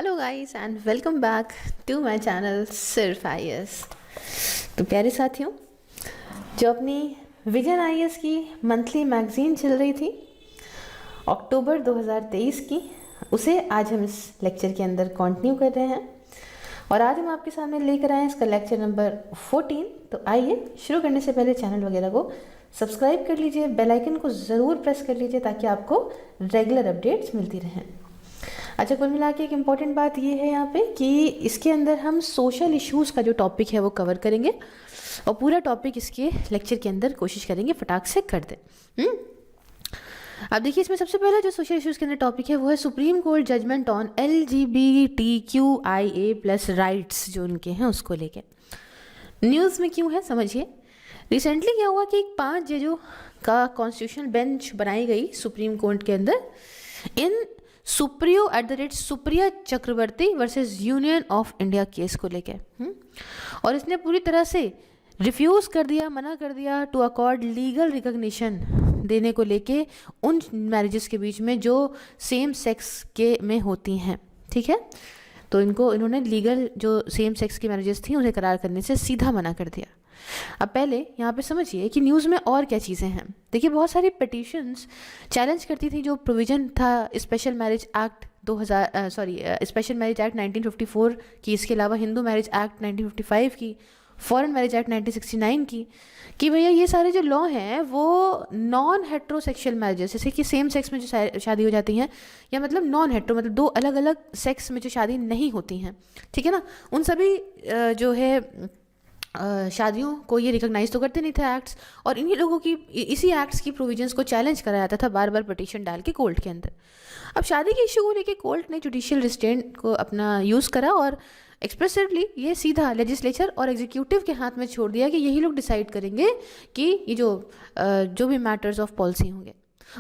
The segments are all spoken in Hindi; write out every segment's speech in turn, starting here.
Hello guys and welcome back to my channel सिर्फ आईएएस। तो प्यारे साथियों, जो अपनी विजन आईएएस की मंथली मैगजीन चल रही थी अक्टूबर 2023 की, उसे आज हम इस लेक्चर के अंदर कंटिन्यू कर रहे हैं और आज हम आपके सामने लेकर आए हैं इसका लेक्चर नंबर 14। तो आइए शुरू करने से पहले चैनल वगैरह को सब्सक्राइब कर लीजिए, बेल आइकन को ज़रूर प्रेस कर लीजिए ताकि आपको रेगुलर अपडेट्स मिलती रहें। अच्छा, कुल मिला के एक इम्पॉर्टेंट बात ये है यहाँ पे कि इसके अंदर हम सोशल इश्यूज़ का जो टॉपिक है वो कवर करेंगे और पूरा टॉपिक इसके लेक्चर के अंदर कोशिश करेंगे फटाक से कर दें। अब देखिए, इसमें सबसे पहले जो सोशल इश्यूज़ के अंदर टॉपिक है वो है Supreme Court judgement on LGBTQIA+ rights जो उनके हैं उसको लेके। न्यूज़ में क्यों है समझिए। रिसेंटली क्या हुआ कि 5 जजों का कॉन्स्टिट्यूशनल बेंच बनाई गई सुप्रीम कोर्ट के अंदर in Supriya Chakraborty versus Union of India case को लेके। और इसने पूरी तरह से रिफ्यूज़ कर दिया, मना कर दिया टू अकॉर्ड लीगल रिकॉग्निशन देने को लेके उन मैरिजेस के बीच में जो सेम सेक्स के में होती हैं। ठीक है, तो इन्होंने लीगल जो सेम सेक्स की मैरिजेस थी उन्हें करार करने से सीधा मना कर दिया। अब पहले यहाँ पे समझिए कि न्यूज़ में और क्या चीज़ें हैं। देखिए, बहुत सारी पिटीशंस चैलेंज करती थी जो प्रोविज़न था स्पेशल मैरिज एक्ट 1954 की, इसके अलावा हिंदू मैरिज एक्ट 1955 की, फॉरेन मैरिज एक्ट 1969 की, कि भैया ये सारे जो लॉ हैं वो नॉन हेट्रोसेक्सुअल मैरिजेस, जैसे कि सेम सेक्स में जो शादी हो जाती हैं, या मतलब नॉन हेट्रो मतलब दो अलग अलग सेक्स में जो शादी नहीं होती हैं, ठीक है ना, उन सभी जो है शादियों को ये रिकॉग्नाइज तो करते नहीं थे एक्ट्स, और इन्हीं लोगों की इसी एक्ट्स की प्रोविजंस को चैलेंज करा जाता था बार बार पिटीशन डाल के कोर्ट के अंदर। अब शादी के इशू को लेके कोर्ट ने जुडिशियल रिस्ट्रेंट को अपना यूज़ करा और एक्सप्रेसिवली ये सीधा लेजिस्लेचर और एग्जीक्यूटिव के हाथ में छोड़ दिया कि यही लोग डिसाइड करेंगे कि ये जो भी मैटर्स ऑफ पॉलिसी होंगे।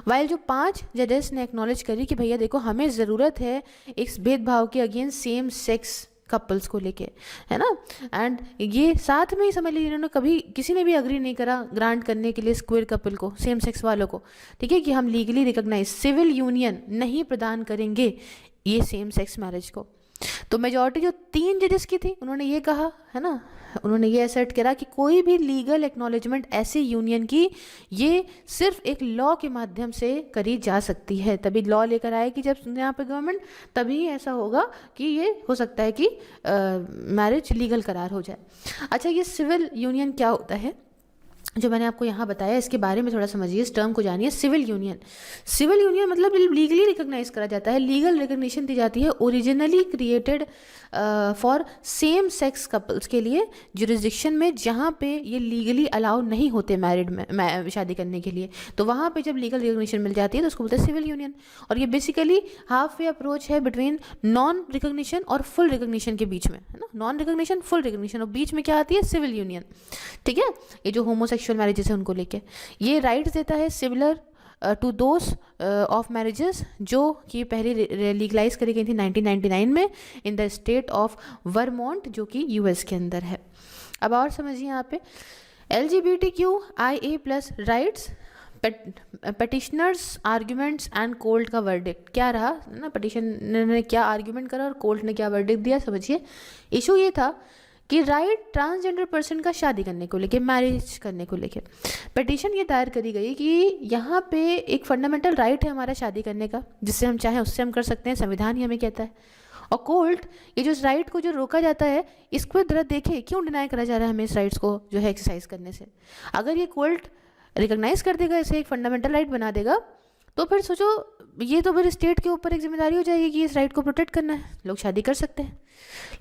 वाइल जो 5 जजेस ने एक्नॉलेज करी कि भैया देखो, हमें ज़रूरत है इस भेदभाव के अगेंस्ट सेम सेक्स कपल्स को लेके, है ना, एंड ये साथ में ही समझ लीजिए इन्होंने कभी किसी ने भी अग्री नहीं करा ग्रांट करने के लिए स्क्वेयर कपल को, सेम सेक्स वालों को, ठीक है, कि हम लीगली रिकॉग्नाइज सिविल यूनियन नहीं प्रदान करेंगे ये सेम सेक्स मैरिज को। तो मेजॉरिटी जो 3 जजेस की थी उन्होंने ये कहा, है ना, उन्होंने ये असर्ट करा कि कोई भी लीगल एक्नॉलेजमेंट ऐसे यूनियन की ये सिर्फ एक लॉ के माध्यम से करी जा सकती है। तभी लॉ लेकर आएगी जब यहाँ पे गवर्नमेंट, तभी ऐसा होगा कि ये हो सकता है कि मैरिज लीगल करार हो जाए। अच्छा, ये सिविल यूनियन क्या होता है जो मैंने आपको यहाँ बताया, इसके बारे में थोड़ा समझिए, इस टर्म को जानिए। सिविल यूनियन मतलब लीगली रिकॉग्नाइज करा जाता है, लीगल रिकॉग्निशन दी जाती है originally created for same sex couples के लिए जुरिस्डिक्शन में जहाँ पे ये लीगली अलाउ नहीं होते मैरिड में शादी करने के लिए, तो वहाँ पे जब लीगल रिकॉग्निशन मिल जाती है तो उसको बोलते हैं सिविल यूनियन। और ये बेसिकली हाफ वे अप्रोच है बिटवीन नॉन रिकॉग्निशन और फुल रिकॉग्निशन के बीच में, है ना, नॉन रिकॉग्निशन फुल रिकॉग्निशन, और बीच में क्या आती है, सिविल यूनियन। ठीक है, ये जो होमोसेक्सुअल मैरिजेस है उनको लेके ये राइट्स देता है similar to those of marriages जो कि पहले लीगलाइज करी गई थी 1999 में in the state of Vermont जो कि यूएस के अंदर है। अब और समझिए यहाँ पे LGBTQIA+ rights, petitioners arguments and court का वर्डिक्ट क्या रहा ना, पिटिशनर ने क्या आर्ग्यूमेंट करा और कोर्ट ने क्या वर्डिक्ट दिया। समझिए, इशू ये था कि राइट ट्रांसजेंडर पर्सन का शादी करने को लेके, मैरिज करने को लेके पिटीशन ये दायर करी गई कि यहाँ पे एक फंडामेंटल राइट है हमारा शादी करने का, जिससे हम चाहें उससे हम कर सकते हैं, संविधान ही हमें कहता है। और कोर्ट ये जो इस राइट को जो रोका जाता है इसको जरा देखे क्यों डिनाई करा जा रहा है हमें इस राइट्स को जो है एक्सरसाइज करने से। अगर ये कोर्ट रिकॉग्नाइज कर देगा, इसे एक फंडामेंटल राइट बना देगा, तो फिर सोचो ये तो फिर स्टेट के ऊपर एक जिम्मेदारी हो जाएगी कि इस राइट को प्रोटेक्ट करना है, लोग शादी कर सकते हैं।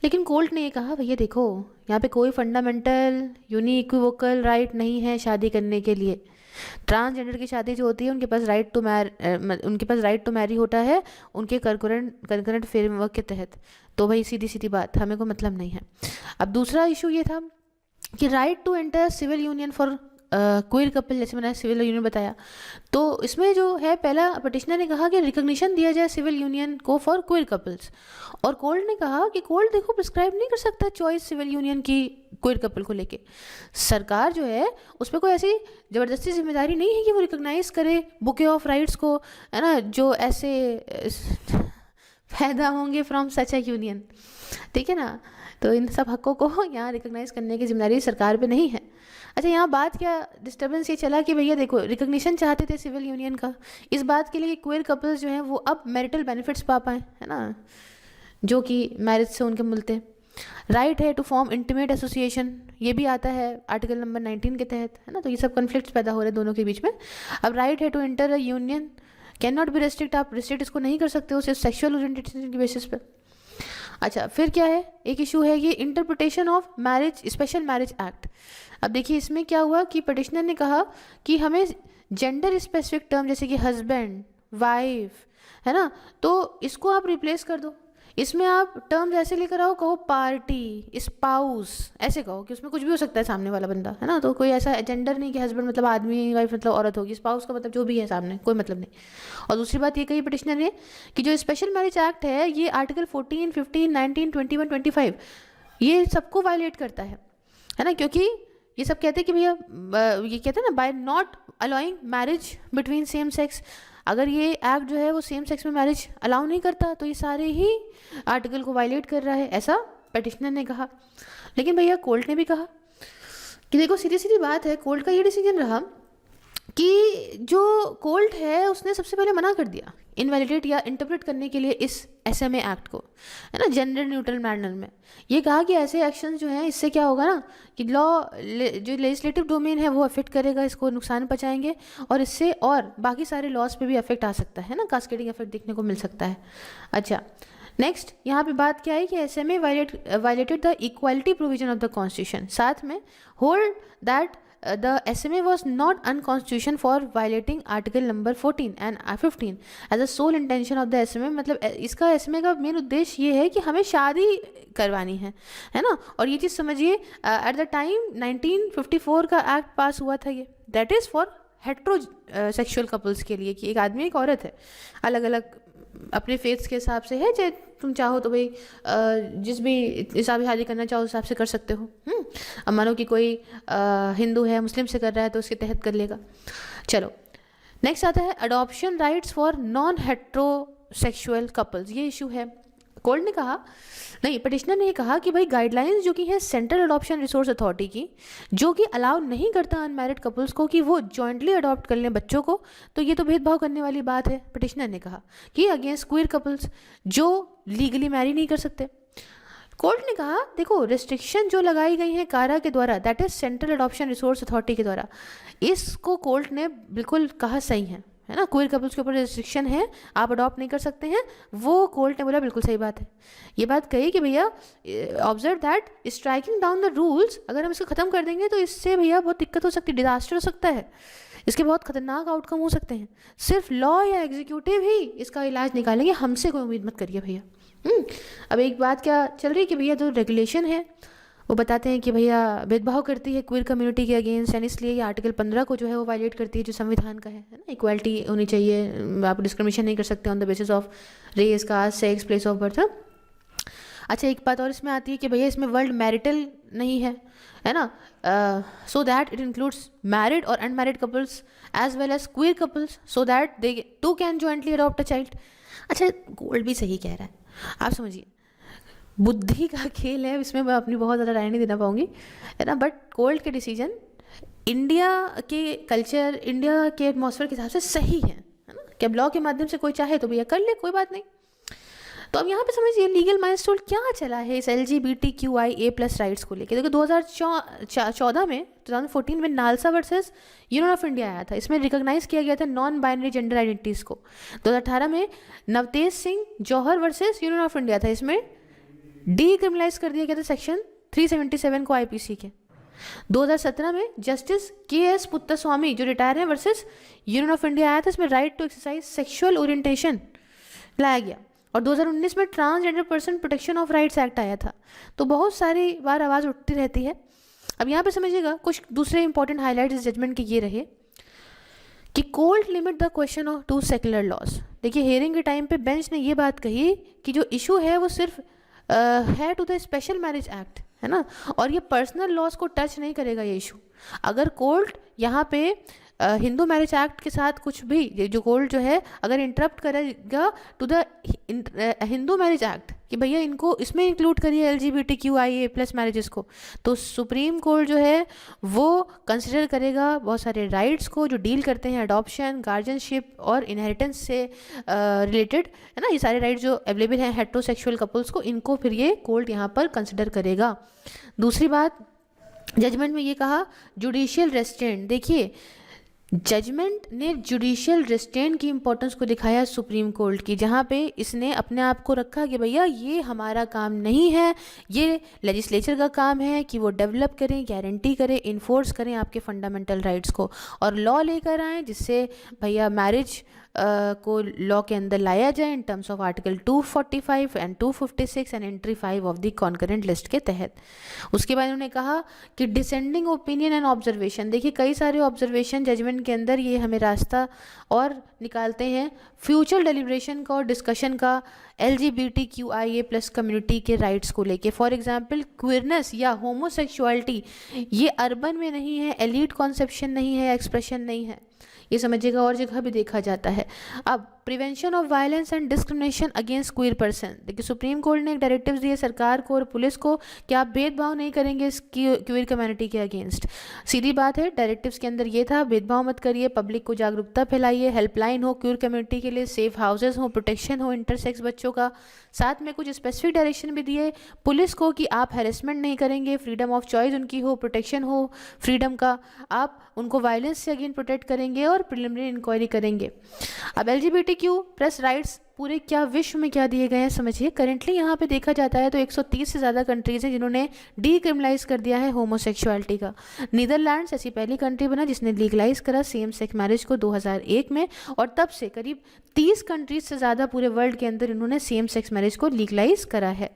लेकिन कोर्ट ने ये कहा, भैया देखो यहाँ पे कोई फंडामेंटल यूनिक्विवोकल राइट नहीं है शादी करने के लिए। ट्रांसजेंडर की शादी जो होती है उनके पास राइट टू मैरी होता है उनके कंकरेंट फ्रेमवर्क के तहत। तो भाई सीधी सीधी बात, हमें कोई मतलब नहीं है। अब दूसरा इशू ये था कि right to enter civil union for queer couple, जैसे मैंने सिविल यूनियन बताया, तो इसमें जो है पहला पिटिशनर ने कहा कि रिकॉग्निशन दिया जाए सिविल यूनियन को फॉर क्वेयर कपल्स, और कोर्ट ने कहा कि कोर्ट देखो प्रिस्क्राइब नहीं कर सकता चॉइस सिविल यूनियन की क्वेयर कपल को लेके। सरकार जो है उस पर कोई ऐसी ज़बरदस्ती जिम्मेदारी नहीं है कि वो रिकॉग्नाइज करे बुके ऑफ राइट्स को, है ना, जो ऐसे पैदा होंगे फ्रॉम सच अ यूनियन, ठीक है ना। तो इन सब हकों को यहाँ रिकॉग्नाइज करने की जिम्मेदारी सरकार पे नहीं है। अच्छा, यहाँ बात क्या डिस्टर्बेंस ये चला कि भैया देखो रिकॉग्निशन चाहते थे सिविल यूनियन का, इस बात के लिए क्वेयर कपल्स जो हैं वो अब मैरिटल बेनिफिट्स पा पाएँ, है ना, जो कि मैरिज से उनके मिलते हैं। राइट है टू फॉर्म इंटीमेट एसोसिएशन, ये भी आता है आर्टिकल नंबर 19 के तहत, है ना। तो ये सब कन्फ्लिक्ट्स पैदा हो रहे हैं दोनों के बीच में। अब राइट है to enter a union can not be restrict, आप रिस्ट्रिक्ट इसको नहीं कर सकते हो सिर्फ सेक्सुअल ओरिएंटेशन की बेसिस पे। अच्छा, फिर क्या है, एक इशू है ये interpretation of marriage special Marriage act. अब देखिए इसमें क्या हुआ कि पटिशनर ने कहा कि हमें जेंडर स्पेसिफिक टर्म जैसे कि हस्बैंड, वाइफ, है ना, तो इसको आप रिप्लेस कर दो। इसमें आप टर्म्स ऐसे लेकर आओ, कहो पार्टी, स्पाउस, ऐसे कहो कि उसमें कुछ भी हो सकता है सामने वाला बंदा, है ना। तो कोई ऐसा जेंडर नहीं कि हस्बैंड मतलब आदमी, वाइफ मतलब औरत होगी, स्पाउस का मतलब जो भी है सामने, कोई मतलब नहीं। और दूसरी बात ये कही पटिशनर ने कि जो स्पेशल मैरिज एक्ट है ये आर्टिकल 14, 15, 19, 21, 25 ये सबको वायलेट करता है ना, क्योंकि ये सब कहते हैं कि भैया ये कहते हैं ना by not allowing marriage between same sex, अगर ये एक्ट जो है वो सेम सेक्स में मैरिज अलाउ नहीं करता तो ये सारे ही आर्टिकल को वायलेट कर रहा है, ऐसा पेटिशनर ने कहा। लेकिन भैया कोर्ट ने भी कहा कि देखो सीधी सीधी बात है, कोर्ट का ये डिसीजन रहा कि जो कोर्ट है उसने सबसे पहले मना कर दिया इनवैलिडेट या इंटरप्रेट करने के लिए इस एसएमए एक्ट को, है ना, जेंडर न्यूट्रल मैनर में। ये कहा कि ऐसे एक्शंस जो हैं इससे क्या होगा ना कि लॉ जो लेजिस्लेटिव डोमेन है वो अफेक्ट करेगा, इसको नुकसान पहुंचाएंगे और इससे और बाकी सारे लॉज पे भी अफेक्ट आ सकता है ना, कास्केडिंग इफेक्ट देखने को मिल सकता है। अच्छा, नेक्स्ट यहाँ पे बात क्या है कि SMA violated the equality provision of the constitution, साथ में hold that the SMA was not unconstitutional for violating article number 14 and 15 as a sole intention of the SMA। मतलब इसका SMA का मेन उद्देश्य ये है कि हमें शादी करवानी है ना। और ये चीज़ समझिए एट द टाइम 1954 का एक्ट पास हुआ था ये, that is for hetero sexual couples के लिए कि एक आदमी एक औरत है, अलग अलग अपने फेथ्स के हिसाब से है, चाहे तुम चाहो तो भाई जिस भी हिसाब से शादी करना चाहो उस हिसाब से कर सकते हो। अब मानो कि कोई हिंदू है मुस्लिम से कर रहा है तो उसके तहत कर लेगा। चलो नेक्स्ट आता है adoption rights for non heterosexual couples, ये इशू है। कोर्ट ने कहा नहीं, पटिशनर ने कहा कि भाई गाइडलाइंस जो कि है सेंट्रल अडॉप्शन रिसोर्स अथॉरिटी की, जो कि अलाउ नहीं करता अनमैरिड कपल्स को कि वो जॉइंटली अडॉप्ट कर लें बच्चों को, तो ये तो भेदभाव करने वाली बात है। पटिशनर ने कहा कि अगेंस्ट क्वीर कपल्स जो लीगली मैरी नहीं कर सकते। कोर्ट ने कहा देखो रिस्ट्रिक्शन जो लगाई गई हैं कारा के द्वारा, that is central adoption resource authority के द्वारा, इसको कोर्ट ने बिल्कुल कहा सही है ना, क्वीर कपल्स के ऊपर रिस्ट्रिक्शन है, आप अडॉप्ट नहीं कर सकते हैं, वो कोर्ट ने बोला बिल्कुल सही बात है। ये बात कही कि भैया observe that striking down the rules, अगर हम इसको ख़त्म कर देंगे तो इससे भैया बहुत दिक्कत हो सकती है, डिजास्टर हो सकता है, इसके बहुत खतरनाक आउटकम हो सकते हैं। सिर्फ लॉ या एग्जीक्यूटिव ही इसका इलाज निकालेंगे, हमसे कोई उम्मीद मत करिए भैया। अब एक बात क्या चल रही है कि भैया जो रेगुलेशन है वो बताते हैं कि भैया भेदभाव करती है क्वीर कम्युनिटी के अगेंस्ट, एंड इसलिए ये आर्टिकल 15 को जो है वो वायलेट करती है जो संविधान का है ना, इक्वालिटी होनी चाहिए, आप डिस्क्रिमिनेशन नहीं कर सकते on the basis of race, caste, sex, place of birth. अच्छा, एक बात और इसमें आती है कि भैया इसमें वर्ल्ड मैरिटल नहीं है ना, so that it includes married और unmarried couples as well as queer couples, so that they too can jointly adopt a child. अच्छा, गोल्ड भी सही कह रहा है, आप समझिए बुद्धि का खेल है, इसमें मैं अपनी बहुत ज़्यादा राय नहीं देना पाऊंगी, है ना, बट कोर्ट के डिसीजन इंडिया के कल्चर, इंडिया के एटमॉस्फेयर के हिसाब से सही है ना। क्या लॉ के माध्यम से कोई चाहे तो भैया कर ले, कोई बात नहीं। तो अब यहाँ पे समझिए लीगल माइलस्टोन क्या चला है इस LGBTQIA+ राइट्स को लेकर। देखो 2014 में 2014 में NALSA versus Union of India आया था, इसमें रिकॉग्नाइज किया गया था नॉन बाइनरी जेंडर आइडेंटिटीज़ को। 2018 में नवतेज सिंह जौहर वर्सेस यूनियन ऑफ इंडिया था, इसमें डीक्रिमिनलाइज कर दिया गया था सेक्शन 377 को IPC के। 2017 में जस्टिस KS पुत्तस्वामी जो रिटायर हैं वर्सेस यूनियन ऑफ इंडिया आया था, इसमें right to exercise sexual orientation लाया गया। और 2019 में transgender person protection of rights act आया था। तो बहुत सारी बार आवाज़ उठती रहती है। अब यहाँ पे समझिएगा कुछ दूसरे इंपॉर्टेंट हाईलाइट इस जजमेंट के ये रहे कि court limit the question of to secular laws. देखिए हियरिंग के टाइम पे बेंच ने ये बात कही कि जो इशू है वो सिर्फ है to the Special Marriage Act, है ना, और ये पर्सनल लॉज को टच नहीं करेगा ये इशू। अगर कोर्ट यहाँ पे हिंदू मैरिज एक्ट के साथ कुछ भी जो कोर्ट जो है अगर इंटरप्ट करेगा to the Hindu Marriage Act कि भैया इनको इसमें इंक्लूड करिए LGBTQIA+ मैरिजेस को, तो सुप्रीम कोर्ट जो है वो कंसिडर करेगा बहुत सारे राइट्स को जो डील करते हैं अडॉप्शन, गार्जियनशिप और इनहेरिटेंस से रिलेटेड, है ना, ये सारे राइट्स जो अवेलेबल हैं हेट्रोसेक्सुअल कपल्स को, इनको फिर ये कोर्ट यहाँ पर कंसिडर करेगा। दूसरी बात, जजमेंट में ये कहा जुडिशियल रेस्ट्रेंट। देखिए जजमेंट ने जुडिशियल रेस्ट्रेंट की इंपॉर्टेंस को दिखाया सुप्रीम कोर्ट की, जहाँ पे इसने अपने आप को रखा कि भैया ये हमारा काम नहीं है, ये लेजिस्लेचर का काम है कि वो डेवलप करें, गारंटी करें, इन्फोर्स करें आपके फंडामेंटल राइट्स को और लॉ लेकर आएँ जिससे भैया मैरिज को लॉ के अंदर लाया जाए in terms of article 245 and 256 and entry 5 of the concurrent list के तहत। उसके बाद उन्होंने कहा कि डिसेंडिंग ओपिनियन एंड ऑब्जर्वेशन। देखिए कई सारे ऑब्जर्वेशन जजमेंट के अंदर ये हमें रास्ता और निकालते हैं फ्यूचर डेलिब्रेशन का और डिस्कशन का LGBTQIA+ कम्युनिटी के राइट्स को लेके। फॉर एग्जांपल क्वियरनेस या होमोसेक्सुअलिटी ये अर्बन में नहीं है, एलीट कॉन्सेप्शन नहीं है, एक्सप्रेशन नहीं है, ये समझिएगा और जगह भी देखा जाता है। अब prevention of violence and discrimination against queer person. देखिए सुप्रीम कोर्ट ने एक डायरेक्टिव्स दिए सरकार को और पुलिस को कि आप भेदभाव नहीं करेंगे इस क्वीर कम्युनिटी के अगेंस्ट। सीधी बात है, डायरेक्टिव्स के अंदर ये था भेदभाव मत करिए, पब्लिक को जागरूकता फैलाइए, हेल्पलाइन हो क्वीर कम्युनिटी के लिए, सेफ हाउसेज हो, प्रोटेक्शन हो इंटरसेक्स बच्चों का। साथ में कुछ स्पेसिफिक डायरेक्शन भी दिए पुलिस को कि आप हैरेसमेंट नहीं करेंगे, फ्रीडम ऑफ चॉइस उनकी हो, प्रोटेक्शन हो फ्रीडम का, आप उनको वायलेंस से अगेन प्रोटेक्ट करेंगे और प्रिलिमिनरी इंक्वायरी करेंगे। अब LGBTQ+ राइट्स पूरे क्या विश्व में क्या दिए गए हैं समझिए। करेंटली यहाँ पे देखा जाता है तो 130 से ज़्यादा कंट्रीज़ हैं जिन्होंने डीक्रिमिनलाइज कर दिया है होमोसेक्सुअलिटी का। नीदरलैंड्स ऐसी पहली कंट्री बना जिसने लीगलाइज करा सेम सेक्स मैरिज को 2001 में, और तब से करीब 30 कंट्रीज से ज़्यादा पूरे वर्ल्ड के अंदर इन्होंने सेम सेक्स मैरिज को लीगलाइज करा है।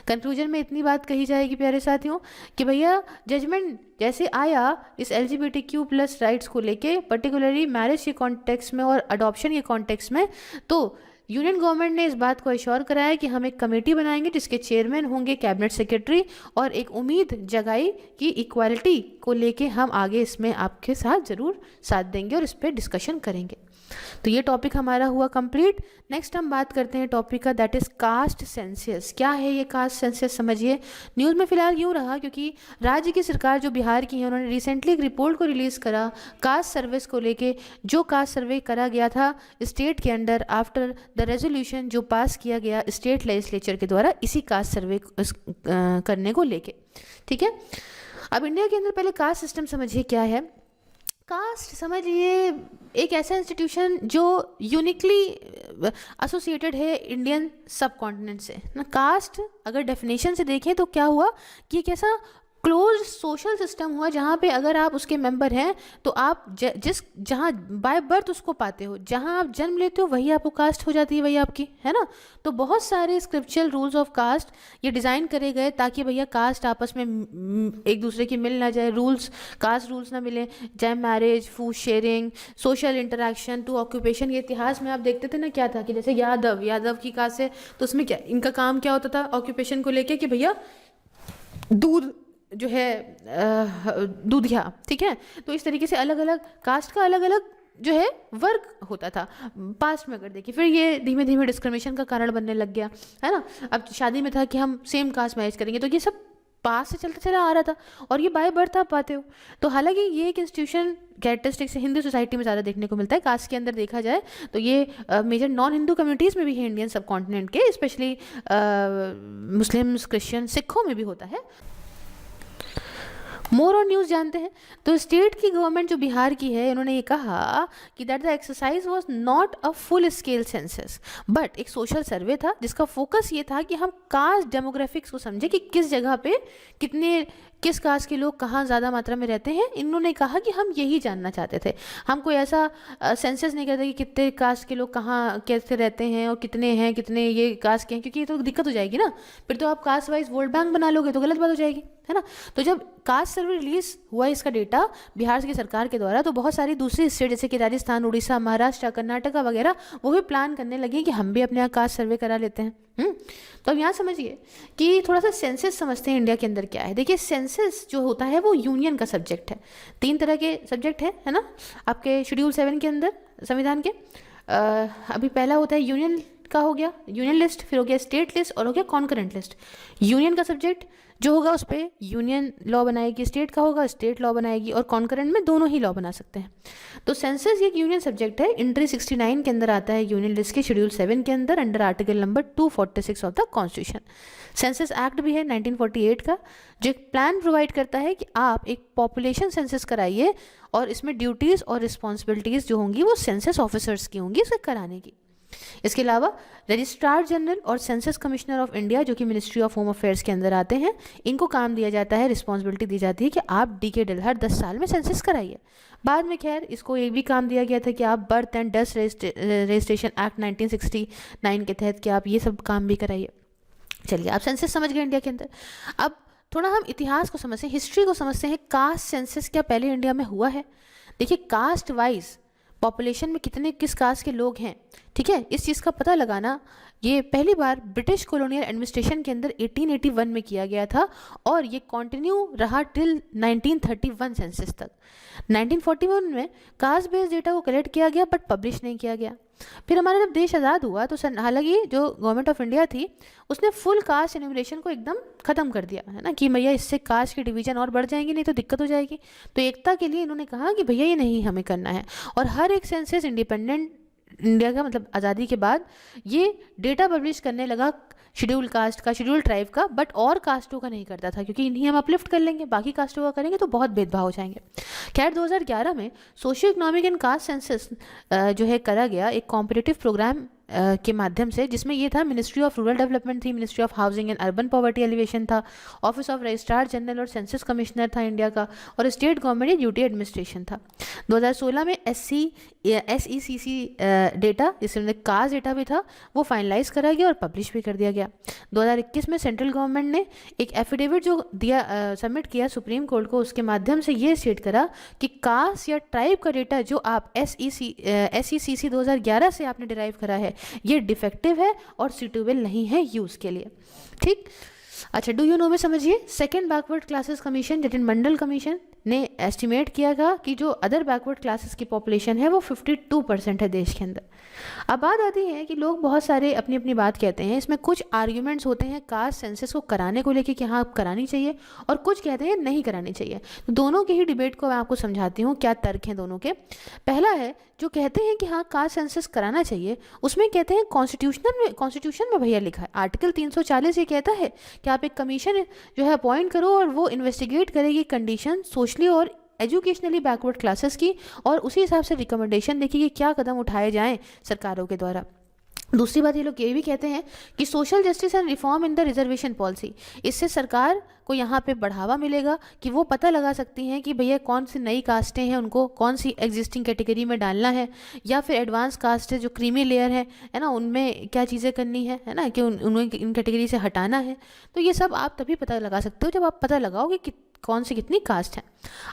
कंक्लूजन में इतनी बात कही जाएगी प्यारे साथियों कि भैया जजमेंट जैसे आया इस LGBTQ+ राइट्स को लेके, पर्टिकुलरली मैरिज के कॉन्टेक्स्ट में और अडॉप्शन के कॉन्टेक्स्ट में, तो यूनियन गवर्नमेंट ने इस बात को एश्योर कराया कि हम एक कमेटी बनाएंगे जिसके चेयरमैन होंगे कैबिनेट सेक्रेटरी, और एक उम्मीद जगाई कि इक्वालिटी को लेके हम आगे इसमें आपके साथ ज़रूर साथ देंगे और इस पर डिस्कशन करेंगे। तो ये टॉपिक हमारा हुआ कंप्लीट। नेक्स्ट हम बात करते हैं टॉपिक का, दैट इज़ कास्ट सेंसस। क्या है ये कास्ट सेंसस समझिए। न्यूज़ में फिलहाल यूँ रहा क्योंकि राज्य की सरकार जो बिहार की है उन्होंने रिसेंटली एक रिपोर्ट को रिलीज़ करा कास्ट सर्विस को लेके, जो कास्ट सर्वे करा गया था स्टेट के अंडर आफ्टर द रेजोल्यूशन जो पास किया गया स्टेट लेजिस्लेचर के द्वारा इसी कास्ट सर्वे करने को लेके। ठीक है, अब इंडिया के अंदर पहले कास्ट सिस्टम समझिए क्या है। कास्ट समझिए एक ऐसा इंस्टीट्यूशन जो यूनिकली एसोसिएटेड है इंडियन सब कॉन्टिनेंट से ना। कास्ट अगर डेफिनेशन से देखें तो क्या हुआ कि एक ऐसा क्लोज सोशल सिस्टम हुआ जहाँ पे अगर आप उसके मेंबर हैं तो आप जहाँ बाय बर्थ उसको पाते हो, जहाँ आप जन्म लेते हो वही आपको कास्ट हो जाती है, वही आपकी, है ना। तो बहुत सारे स्क्रिप्चुरल रूल्स ऑफ कास्ट ये डिज़ाइन करे गए ताकि भैया कास्ट आपस में एक दूसरे की मिल ना जाए, रूल्स कास्ट रूल्स ना मिले, चाहे marriage, food sharing, social interaction to occupation. ये इतिहास में आप देखते थे ना क्या था कि जैसे यादव की कास्ट है तो उसमें क्या इनका काम क्या होता था ऑक्यूपेशन को लेके कि भैया दूध जो है दूधिया, ठीक है। तो इस तरीके से अलग अलग कास्ट का अलग अलग जो है वर्ग होता था पास्ट में अगर देखिए। फिर ये धीमे धीमे डिस्क्रिमिनेशन का कारण बनने लग गया, है ना। अब शादी में था कि हम सेम कास्ट मैरिज करेंगे, तो ये सब पास से चलता चला आ रहा था और ये बाय बर्थ आप पाते हो। तो हालांकि ये एक इंस्टीट्यूशन कैरेक्टरिस्टिक से हिंदू सोसाइटी में ज़्यादा देखने को मिलता है। कास्ट के अंदर देखा जाए तो ये मेजर नॉन हिंदू कम्युनिटीज़ में भी है इंडियन सब कॉन्टिनेंट के, स्पेशली मुस्लिम्स, क्रिश्चियन, सिखों में भी होता है। मोर और न्यूज़ जानते हैं तो स्टेट की गवर्नमेंट जो बिहार की है उन्होंने ये कहा कि that the exercise was not a full scale census but एक सोशल सर्वे था जिसका फोकस ये था कि हम कास्ट डेमोग्राफिक्स को समझे कि किस जगह पे किस कास्ट के लोग कहाँ ज़्यादा मात्रा में रहते हैं। इन्होंने कहा कि हम यही जानना चाहते थे, हम कोई ऐसा सेंसस नहीं करते कि कितने कास्ट के लोग कहाँ कैसे रहते हैं और कितने हैं कितने ये कास्ट के हैं, क्योंकि ये तो दिक्कत हो जाएगी ना। फिर तो आप कास्ट वाइज वोट बैंक बना लोगे तो गलत बात हो जाएगी, है ना। तो जब कास्ट सर्वे रिलीज हुआ इसका डेटा बिहार की सरकार के द्वारा तो बहुत सारी दूसरी स्टेट जैसे कि राजस्थान, उड़ीसा, महाराष्ट्र, कर्नाटका वगैरह वो भी प्लान करने लगे कि हम भी अपने यहाँ कास्ट सर्वे करा लेते हैं। तो अब यहाँ समझिए कि थोड़ा सा सेंसस समझते हैं इंडिया के अंदर क्या है। देखिए सेंसस सेंसस जो होता है वो यूनियन का सब्जेक्ट है। 3 तरह के सब्जेक्ट है ना आपके शेड्यूल 7 के अंदर संविधान के। अभी पहला होता है यूनियन का, हो गया यूनियन लिस्ट, फिर हो गया स्टेट लिस्ट और हो गया कॉन्करेंट लिस्ट। यूनियन का सब्जेक्ट जो होगा उस पर यूनियन लॉ बनाएगी, स्टेट का होगा स्टेट लॉ बनाएगी, और कॉन्करेंट में दोनों ही लॉ बना सकते हैं। तो सेंसस एक यूनियन सब्जेक्ट है। एंट्री 69 के अंदर आता है यूनियन लिस्ट के शेड्यूल 7 के अंदर under article number 246 of the constitution. Census act भी है 1948 का, जो एक प्लान प्रोवाइड करता है कि आप एक पॉपुलेशन सेंसस कराइए और इसमें ड्यूटीज़ और रिस्पॉन्सिबिलिटीज़ जो होंगी वो सेंसस ऑफिसर्स की होंगी इसे कराने की। इसके अलावा रजिस्ट्रार जनरल और सेंसस कमिश्नर ऑफ इंडिया जो कि मिनिस्ट्री ऑफ होम अफेयर्स के अंदर आते हैं, इनको काम दिया जाता है, रिस्पॉन्सिबिलिटी दी जाती है कि आप डिकेडल हर 10 साल में सेंसस कराइए। बाद में खैर इसको ये भी काम दिया गया था कि आप birth and death registration act 1969 के तहत कि आप ये सब काम भी कराइए। चलिए आप सेंसस समझ गए इंडिया के अंदर। अब थोड़ा हम इतिहास को समझते हैं, हिस्ट्री को समझते हैं। कास्ट सेंसस क्या पहले इंडिया में हुआ है? देखिए कास्ट वाइज पॉपुलेशन में कितने किस कास्ट के लोग हैं, ठीक है, इस चीज़ का पता लगाना ये पहली बार ब्रिटिश कॉलोनियल एडमिनिस्ट्रेशन के अंदर 1881 में किया गया था और ये कंटिन्यू रहा टिल 1931 सेंसस तक। 1941 में कास्ट बेस्ड डेटा को कलेक्ट किया गया बट पब्लिश नहीं किया गया। फिर हमारा जब देश आज़ाद हुआ तो हालांकि जो गवर्नमेंट ऑफ इंडिया थी उसने फुल कास्ट एन्यूमरेशन को एकदम ख़त्म कर दिया है ना, कि भैया इससे कास्ट की डिवीजन और बढ़ जाएंगी, नहीं तो दिक्कत हो जाएगी। तो एकता के लिए इन्होंने कहा कि भैया ये नहीं हमें करना है, और हर एक सेंसस इंडिपेंडेंट इंडिया का मतलब आज़ादी के बाद ये डेटा पब्लिश करने लगा शेड्यूल कास्ट का, शेड्यूल ट्राइब का, बट और कास्टों का नहीं करता था, क्योंकि इन्हीं हम अपलिफ्ट कर लेंगे, बाकी कास्टों का करेंगे तो बहुत भेदभाव हो जाएंगे। खैर 2011 में socio economic and caste census जो है करा गया एक कॉम्पिटिटिव प्रोग्राम के माध्यम से, जिसमें ये था मिनिस्ट्री ऑफ रूरल डेवलपमेंट थी, ministry of housing and urban poverty alleviation था, ऑफिस ऑफ रजिस्ट्रार जनरल और सेंसस कमिश्नर था इंडिया का, और स्टेट गवर्नमेंट ड्यूटी एडमिनिस्ट्रेशन था। 2016 में SECC डेटा जिसमें कास्ट डेटा भी था वो फाइनलाइज करा गया और पब्लिश भी कर दिया गया। 2021 में सेंट्रल गवर्नमेंट ने एक एफिडेविट जो दिया सबमिट किया सुप्रीम कोर्ट को, उसके माध्यम से ये स्टेट करा कि कास्ट या ट्राइब का डेटा जो आप SECC 2011 से आपने डिराइव करा है ये डिफेक्टिव है और सूटेबल नहीं है यूज़ के लिए। ठीक, अच्छा डू यू नो में समझिए, सेकंड बैकवर्ड क्लासेस कमीशन जटिन मंडल कमीशन ने एस्टिमेट किया था कि जो अदर बैकवर्ड क्लासेस की पॉपुलेशन है वो 52% है देश के अंदर। अब बात आती है कि लोग बहुत सारे अपनी अपनी बात कहते हैं, इसमें कुछ आर्ग्यूमेंट्स होते हैं कास्ट सेंसस को कराने को लेके कि हाँ करानी चाहिए, और कुछ कहते हैं नहीं करानी चाहिए। तो दोनों के ही डिबेट को मैं आपको समझाती हूँ क्या तर्क हैं दोनों के। पहला है जो कहते हैं कि हाँ कास्ट सेंसस कराना चाहिए, उसमें कहते हैं कॉन्स्टिट्यूशन में भैया लिखा है आर्टिकल 340 ये कहता है कि आप एक कमीशन जो है अपॉइंट करो और वो इन्वेस्टिगेट करेगी कंडीशन सोशली और एजुकेशनली बैकवर्ड क्लासेस की, और उसी हिसाब से रिकमेंडेशन देखिए कि क्या कदम उठाए जाएं सरकारों के द्वारा। दूसरी बात ये लोग ये भी कहते हैं कि social justice and reform in the reservation policy, इससे सरकार को यहाँ पे बढ़ावा मिलेगा कि वो पता लगा सकती हैं कि भैया कौन सी नई कास्टें हैं उनको कौन सी एग्जिस्टिंग कैटेगरी में डालना है, या फिर एडवांस कास्ट है जो क्रीमी लेयर है ना, उनमें क्या चीज़ें करनी है ना, कि उन्हें इन कैटेगरी से हटाना है। तो ये सब आप तभी पता लगा सकते हो जब आप पता लगाओगे कि कौन सी कितनी कास्ट है।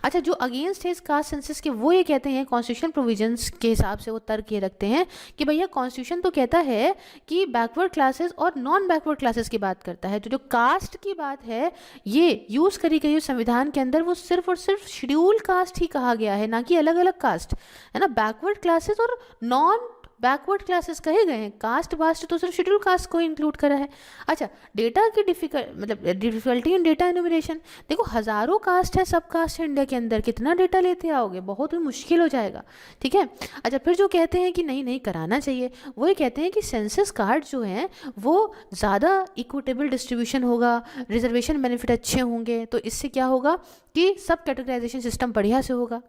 अच्छा जो अगेंस्ट है इस कास्ट सेंसस के वो ये कहते हैं कॉन्स्टिट्यूशन प्रोविजंस के हिसाब से वो तर्क ये रखते हैं कि भैया कॉन्स्टिट्यूशन तो कहता है कि बैकवर्ड क्लासेस और नॉन बैकवर्ड क्लासेस की बात करता है, तो जो कास्ट की बात है ये यूज़ करी गई संविधान के अंदर वो सिर्फ और सिर्फ शेड्यूल कास्ट ही कहा गया है, ना कि अलग अलग कास्ट है ना। बैकवर्ड क्लासेस और नॉन बैकवर्ड क्लासेस कहे गए हैं, कास्ट वास्ट तो सिर्फ शेड्यूल कास्ट को इंक्लूड करा है। अच्छा डेटा की डिफिकल्टी इन डेटा एनुमरेशन, देखो हज़ारों कास्ट है, सब कास्ट है इंडिया के अंदर, कितना डेटा लेते आओगे, बहुत ही मुश्किल हो जाएगा। ठीक है, अच्छा फिर जो कहते हैं कि नहीं कराना चाहिए, वो ये कहते हैं कि सेंसस कार्ड जो हैं वो ज़्यादा इक्विटेबल डिस्ट्रीब्यूशन होगा, रिजर्वेशन बेनिफिट अच्छे होंगे, तो इससे क्या होगा कि सब कैटेगराइजेशन सिस्टम बढ़िया से होगा।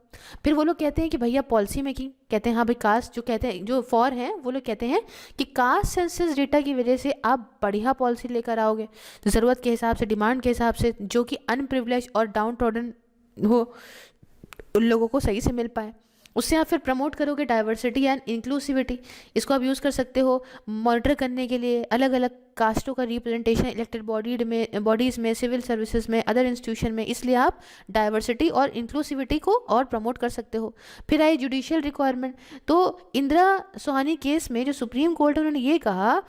फिर वो लोग कहते हैं कि भैया पॉलिसी मेकिंग, कहते हैं हाँ भाई कास्ट जो कहते हैं जो फॉर हैं वो लोग कहते हैं कि कास्ट सेंसस डेटा की वजह से आप बढ़िया पॉलिसी लेकर आओगे, ज़रूरत के हिसाब से, डिमांड के हिसाब से, जो कि अनप्रिविलेज और डाउन ट्रॉडन हो उन लोगों को सही से मिल पाए। उससे आप फिर प्रमोट करोगे डाइवर्सिटी एंड इंक्लूसिविटी, इसको आप यूज़ कर सकते हो मॉनिटर करने के लिए अलग अलग कास्टों का रिप्रेजेंटेशन इलेक्टेड बॉडीज़ में, सिविल सर्विसेज में, अदर इंस्टीट्यूशन में, इसलिए आप डाइवर्सिटी और इंक्लूसिविटी को और प्रमोट कर सकते हो। फिर आई जुडिशियल रिक्वायरमेंट, तो इंदिरा सोहानी केस में जो सुप्रीम कोर्ट है उन्होंने ये कहा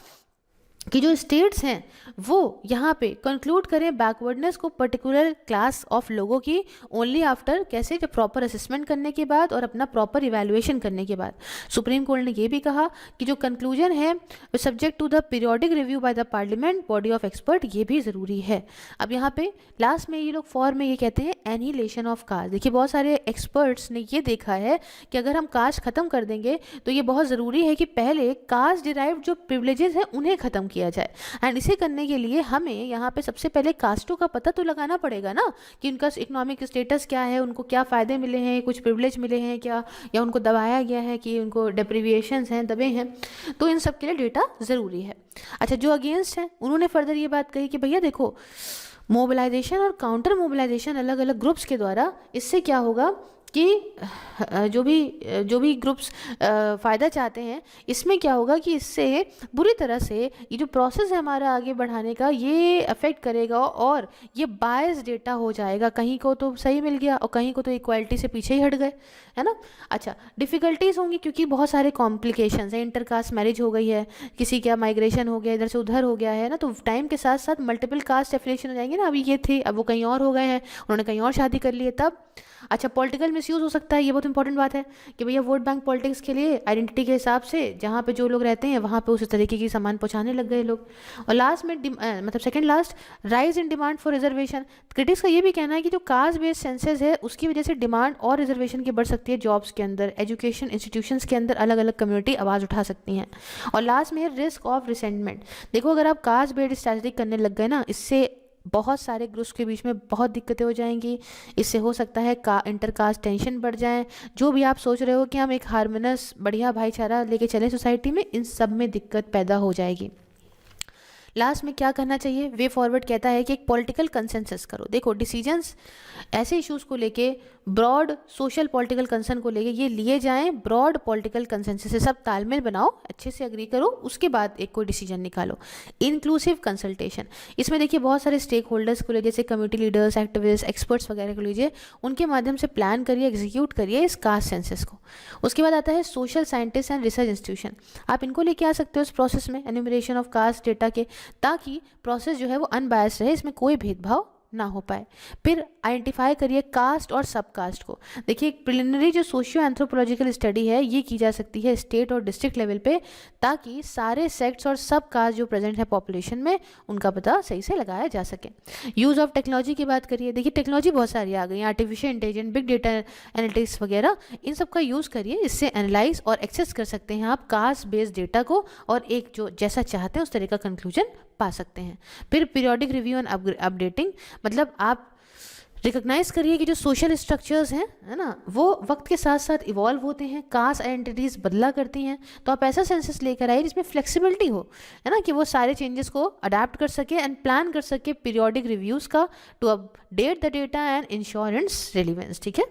कि जो स्टेट्स हैं वो यहाँ पे कंक्लूड करें बैकवर्डनेस को पर्टिकुलर क्लास ऑफ लोगों की ओनली आफ्टर, कैसे, जब प्रॉपर असेसमेंट करने के बाद और अपना प्रॉपर इवैल्यूएशन करने के बाद। सुप्रीम कोर्ट ने ये भी कहा कि जो कंक्लूजन है subject to the periodic review by the parliament body of expert, ये भी ज़रूरी है। अब यहाँ पे लास्ट में ये लोग फॉर में ये कहते हैं एनिहिलेशन ऑफ कास्ट। देखिए बहुत सारे एक्सपर्ट्स ने ये देखा है कि अगर हम कास्ट ख़त्म कर देंगे तो ये बहुत ज़रूरी है कि पहले कास्ट डिराइव्ड जो प्रिविलेजेस हैं उन्हें ख़त्म किया जाए। एंड इसे करने के लिए हमें यहाँ पे सबसे पहले कास्टों का पता तो लगाना पड़ेगा ना कि उनका इकोनॉमिक स्टेटस क्या है, उनको क्या फ़ायदे मिले हैं, कुछ प्रिविलेज मिले हैं क्या, या उनको दबाया गया है कि उनको डेप्रिविएशंस हैं, दबे हैं। तो इन सब के लिए डेटा ज़रूरी है। अच्छा, जो अगेंस्ट हैं उन्होंने फर्दर ये बात कही कि भैया देखो, मोबिलाइजेशन और काउंटर मोबिलाइजेशन अलग अलग ग्रुप्स के द्वारा, इससे क्या होगा कि जो भी ग्रुप्स फ़ायदा चाहते हैं, इसमें क्या होगा कि इससे बुरी तरह से ये जो प्रोसेस है हमारा आगे बढ़ाने का, ये अफेक्ट करेगा और ये बायस डेटा हो जाएगा। कहीं को तो सही मिल गया और कहीं को तो इक्वालिटी से पीछे ही हट गए, है ना। अच्छा, डिफ़िकल्टीज़ होंगी क्योंकि बहुत सारे कॉम्प्लिकेशंस हैं। इंटरकास्ट मैरिज हो गई है, किसी का माइग्रेशन हो गया, इधर से उधर हो गया है ना, तो टाइम के साथ साथ मल्टीपल कास्ट एफिलिएशन हो जाएंगे ना। अभी ये थे, अब वो कहीं और हो गए हैं, उन्होंने कहीं और शादी कर ली है तब। अच्छा, पॉलिटिकल मिसयूज़ हो सकता है, ये बहुत इंपॉर्टेंट बात है कि भैया वोट बैंक पॉलिटिक्स के लिए आइडेंटिटी के हिसाब से जहाँ पे जो लोग रहते हैं वहाँ पे उस तरीके की सामान पहुँचाने लग गए लोग। और लास्ट में मतलब second last, rise in demand for reservation. Critics का ये भी कहना है कि जो कास्ट बेस्ड सेंसस है उसकी वजह से डिमांड और रिजर्वेशन की बढ़ सकती है। जॉब्स के अंदर, एजुकेशन इंस्टीट्यूशंस के अंदर अलग अलग कम्युनिटी आवाज़ उठा सकती हैं। और लास्ट में है रिस्क ऑफ रिसेंटमेंट। देखो अगर आप कास्ट बेस्ड स्ट्रैटेजी करने लग गए ना, इससे बहुत सारे ग्रुप्स के बीच में बहुत दिक्कतें हो जाएंगी। इससे हो सकता है इंटरकास्ट टेंशन बढ़ जाए। जो भी आप सोच रहे हो कि हम एक हार्मोनस बढ़िया भाईचारा लेके चलें सोसाइटी में, इन सब में दिक्कत पैदा हो जाएगी। लास्ट में क्या करना चाहिए, वे फॉरवर्ड कहता है कि एक पॉलिटिकल कंसेंसस करो। देखो डिसीजंस ऐसे इश्यूज़ को लेके, ब्रॉड सोशल पॉलिटिकल कंसर्न को लेके ये लिए जाएं ब्रॉड पॉलिटिकल कंसेंसस से। सब तालमेल बनाओ, अच्छे से अग्री करो, उसके बाद एक कोई डिसीजन निकालो। इंक्लूसिव कंसल्टेशन, इसमें देखिए बहुत सारे स्टेक होल्डर्स को ले, जैसे कम्युनिटी लीडर्स, एक्टिविस्ट, एक्सपर्ट्स वगैरह को लीजिए, उनके माध्यम से प्लान करिए, एग्जीक्यूट करिए इस कास्ट सेंसस को। उसके बाद आता है social scientist and research institution. आप इनको लेके आ सकते हो इस प्रोसेस में, एन्यूमरेशन ऑफ कास्ट डेटा के, ताकि प्रोसेस जो है वो अनबायस्ड रहे, इसमें कोई भेदभाव ना हो पाए। फिर आइडेंटिफाई करिए कास्ट और सब कास्ट को। देखिए एक प्रिलिमिनरी जो सोशियो एंथ्रोपोलॉजिकल स्टडी है ये की जा सकती है स्टेट और डिस्ट्रिक्ट लेवल पे, ताकि सारे सेक्ट्स और सब कास्ट जो प्रेजेंट है पॉपुलेशन में उनका पता सही से लगाया जा सके। यूज़ ऑफ टेक्नोलॉजी की बात करिए, देखिए टेक्नोलॉजी बहुत सारी आ गई, artificial intelligence, big data analytics वगैरह, इन सब का यूज़ करिए। इससे एनालाइज और एक्सेस कर सकते हैं आप कास्ट बेस्ड डेटा को, और एक जो जैसा चाहते हैं उस तरह का कंक्लूजन पा सकते हैं। फिर पीरियोडिक रिव्यू एंड अपडेटिंग, मतलब आप रिकॉग्नाइज करिए कि जो सोशल स्ट्रक्चर्स हैं, है ना, वो वक्त के साथ साथ इवॉल्व होते हैं, कास्ट आइडेंटिटीज़ बदला करती हैं। तो आप ऐसा सेंसस लेकर आइए जिसमें फ्लेक्सिबिलिटी हो, है ना, कि वो सारे चेंजेस को अडाप्ट कर सके एंड प्लान कर सके पीरियोडिक रिव्यूज़ का, to update the data and ensure its relevance. ठीक है,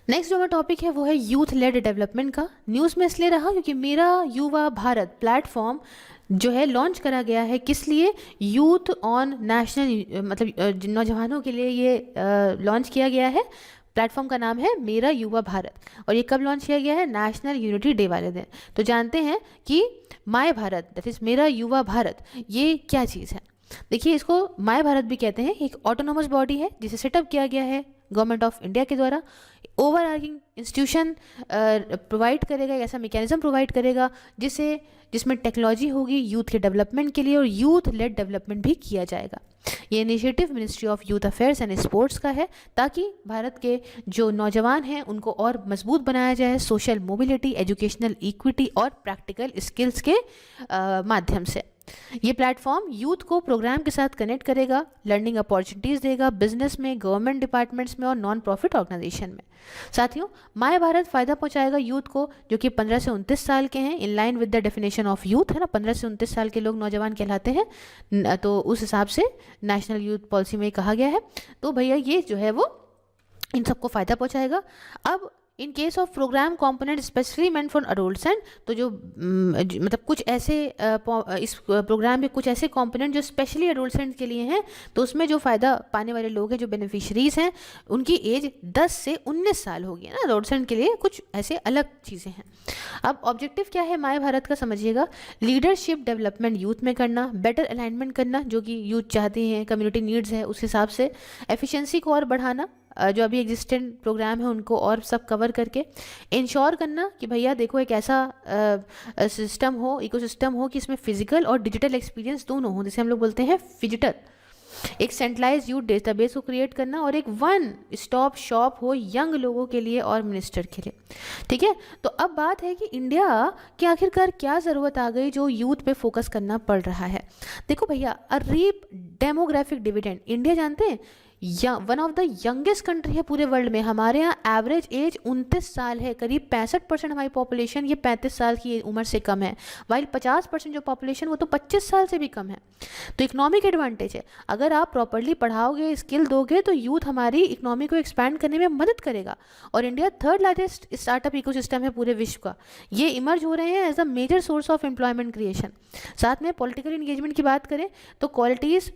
नेक्स्ट जो हमारा टॉपिक है वो है यूथ लेड डेवलपमेंट का। न्यूज़ में इसलिए रहा क्योंकि मेरा युवा भारत प्लेटफॉर्म जो है लॉन्च करा गया है। किस लिए? यूथ ऑन नेशनल, मतलब नौजवानों के लिए ये लॉन्च किया गया है। प्लेटफॉर्म का नाम है मेरा युवा भारत, और ये कब लॉन्च किया गया है? नेशनल यूनिटी डे वाले दिन। तो जानते हैं कि माय भारत, दैट इज़ मेरा युवा भारत, ये क्या चीज़ है। देखिए इसको माय भारत भी कहते हैं। एक ऑटोनोमस बॉडी है जिसे सेटअप किया गया है गवर्नमेंट ऑफ इंडिया के द्वारा। ओवर आर्किंग इंस्टीट्यूशन प्रोवाइड करेगा, ऐसा मैकेनिज्म प्रोवाइड करेगा जिसमें टेक्नोलॉजी होगी यूथ के डेवलपमेंट के लिए, और यूथ लेड डेवलपमेंट भी किया जाएगा। ये initiative ministry of youth affairs and sports का है, ताकि भारत के जो नौजवान हैं उनको और मजबूत बनाया जाए सोशल मोबिलिटी, एजुकेशनल इक्विटी और प्रैक्टिकल स्किल्स के माध्यम से। ये प्लेटफॉर्म यूथ को प्रोग्राम के साथ कनेक्ट करेगा, लर्निंग अपॉर्चुनिटीज़ देगा बिजनेस में, गवर्नमेंट डिपार्टमेंट्स में और नॉन प्रॉफिट ऑर्गेनाइजेशन में। साथियों, माय भारत फ़ायदा पहुंचाएगा यूथ को जो कि 15 से 29 साल के हैं, in line with the definition of youth, है ना। 15 से 29 साल के लोग नौजवान कहलाते हैं, तो उस हिसाब से नेशनल यूथ पॉलिसी में कहा गया है। तो भैया ये जो है वो इन सबको फ़ायदा पहुंचाएगा। अब in case of programme component specially meant for adolescent, तो जो मतलब कुछ ऐसे इस प्रोग्राम के कुछ ऐसे कंपोनेंट जो स्पेशली एडोलसेंट के लिए हैं, तो उसमें जो फ़ायदा पाने वाले लोग हैं, जो बेनिफिशरीज हैं, उनकी एज 10 से 19 साल होगी ना। एडोलसेंट के लिए कुछ ऐसे अलग चीज़ें हैं। अब ऑब्जेक्टिव क्या है माय भारत का, समझिएगा। लीडरशिप डेवलपमेंट यूथ में करना, बेटर अलाइनमेंट करना जो कि यूथ चाहते हैं, कम्युनिटी नीड्स है उस हिसाब से, एफिशिएंसी को और बढ़ाना, जो अभी एग्जिस्टेंट प्रोग्राम है उनको और सब कवर करके, इंश्योर करना कि भैया देखो एक ऐसा सिस्टम हो, इकोसिस्टम हो कि इसमें फिजिकल और डिजिटल एक्सपीरियंस दोनों हो, जिसे हम लोग बोलते हैं फिजिटल। एक सेंट्रलाइज यूथ डेटाबेस को क्रिएट करना, और एक वन स्टॉप शॉप हो यंग लोगों के लिए और मिनिस्टर के लिए। ठीक है, तो अब बात है कि इंडिया की आखिरकार क्या ज़रूरत आ गई जो यूथ पे फोकस करना पड़ रहा है। देखो भैया, अ रीप डेमोग्राफिक डिविडेंड, इंडिया जानते हैं one of the youngest country है पूरे वर्ल्ड में। हमारे यहाँ एवरेज एज 29 साल है, करीब 65% हमारी पॉपुलेशन ये 35 साल की उम्र से कम है, वाइल 50% जो पॉपुलेशन वो तो 25 साल से भी कम है। तो इकोनॉमिक एडवांटेज है, अगर आप प्रॉपरली पढ़ाओगे, स्किल दोगे, तो यूथ हमारी इकोनॉमी को एक्सपैंड करने में मदद करेगा। और India 3rd largest startup ecosystem है पूरे विश्व का, ये इमर्ज हो रहे हैं as a major source of employment creation. साथ में पॉलिटिकल इंगेजमेंट की बात करें तो क्वालिटीज़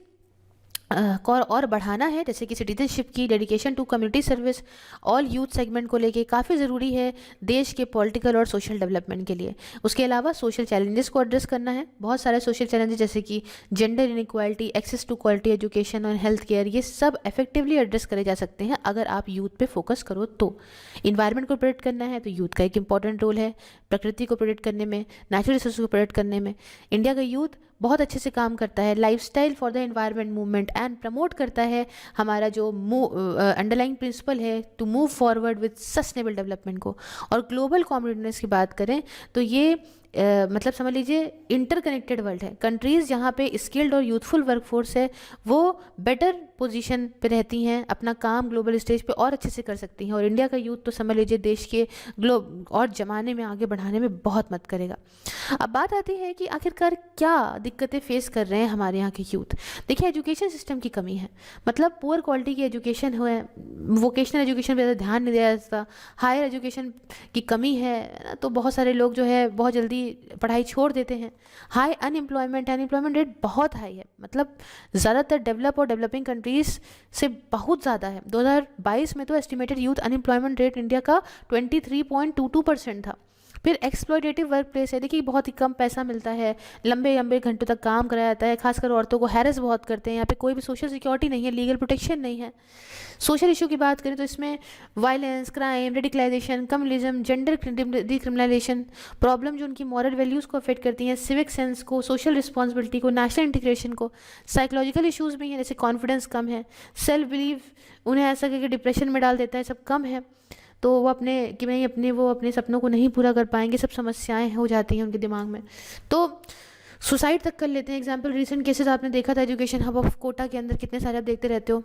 और बढ़ाना है, जैसे कि सिटीजनशिप की, dedication to community service, all youth segment को लेके काफ़ी ज़रूरी है देश के पॉलिटिकल और सोशल डेवलपमेंट के लिए। उसके अलावा सोशल चैलेंजेस को एड्रेस करना है, बहुत सारे सोशल चैलेंजेस जैसे कि gender inequality, access to quality education और हेल्थ केयर, ये सब इफेक्टिवली एड्रेस करे जा सकते हैं अगर आप यूथ पे फोकस करो तो। इन्वायरमेंट को प्रोटेक्ट करना है तो यूथ का एक इंपॉर्टेंट रोल है, प्रकृति को प्रोटेक्ट करने में, नेचुरल रिसोर्स को प्रोटेक्ट करने में इंडिया का यूथ बहुत अच्छे से काम करता है। Lifestyle for the environment movement and promote करता है हमारा जो अंडरलाइंग प्रिंसिपल है to move forward with sustainable development को। और ग्लोबल कॉम्पिटिटिवनेस की बात करें तो ये मतलब समझ लीजिए इंटरकनेक्टेड वर्ल्ड है। कंट्रीज़ जहाँ पे स्किल्ड और यूथफुल वर्कफोर्स है वो बेटर पोजीशन पे रहती हैं, अपना काम ग्लोबल स्टेज पे और अच्छे से कर सकती हैं। और इंडिया का यूथ तो समझ लीजिए देश के और ज़माने में आगे बढ़ाने में बहुत मदद करेगा। अब बात आती है कि आखिरकार क्या दिक्कतें फेस कर रहे हैं हमारे यहाँ के यूथ। देखिए, एजुकेशन सिस्टम की कमी है, मतलब पुअर क्वालिटी की एजुकेशन हो, वोकेशनल एजुकेशन पर ज़्यादा ध्यान नहीं दिया जाता, हायर एजुकेशन की कमी है, तो बहुत सारे लोग जो है बहुत जल्दी पढ़ाई छोड़ देते हैं। हाई अनएम्प्लॉयमेंट रेट बहुत हाई है, मतलब ज़्यादातर डेवलप और डेवलपिंग कंट्रीज से बहुत ज़्यादा है। 2022 में तो estimated youth unemployment rate India का 23.22% था। फिर एक्सप्लॉयटेटिव वर्क प्लेस है, देखिए बहुत ही कम पैसा मिलता है, लंबे लंबे घंटों तक काम कराया जाता है, खासकर औरतों को हैरेस बहुत करते हैं, यहाँ पे कोई भी सोशल सिक्योरिटी नहीं है, लीगल प्रोटेक्शन नहीं है। सोशल इशू की बात करें तो इसमें violence, crime, radicalisation, communalism, gender decriminalisation, problem जो उनकी मॉरल वैल्यूज़ को अफेक्ट करती हैं, सिविक सेंस को, सोशल रिस्पॉन्सिबिलिटी को, नेशनल इंटीग्रेशन को, साइकोलॉजिकल इशूज़ भी हैं जैसे कॉन्फिडेंस कम है, सेल्फ बिलीव उन्हें ऐसा करके डिप्रेशन में डाल देता है, सब कम है, तो वो अपने सपनों को नहीं पूरा कर पाएंगे, सब समस्याएं हो जाती हैं उनके दिमाग में, तो सुसाइड तक कर लेते हैं। एग्जाम्पल रिसेंट केसेस आपने देखा था एजुकेशन हब ऑफ कोटा के अंदर, कितने सारे आप देखते रहते हो।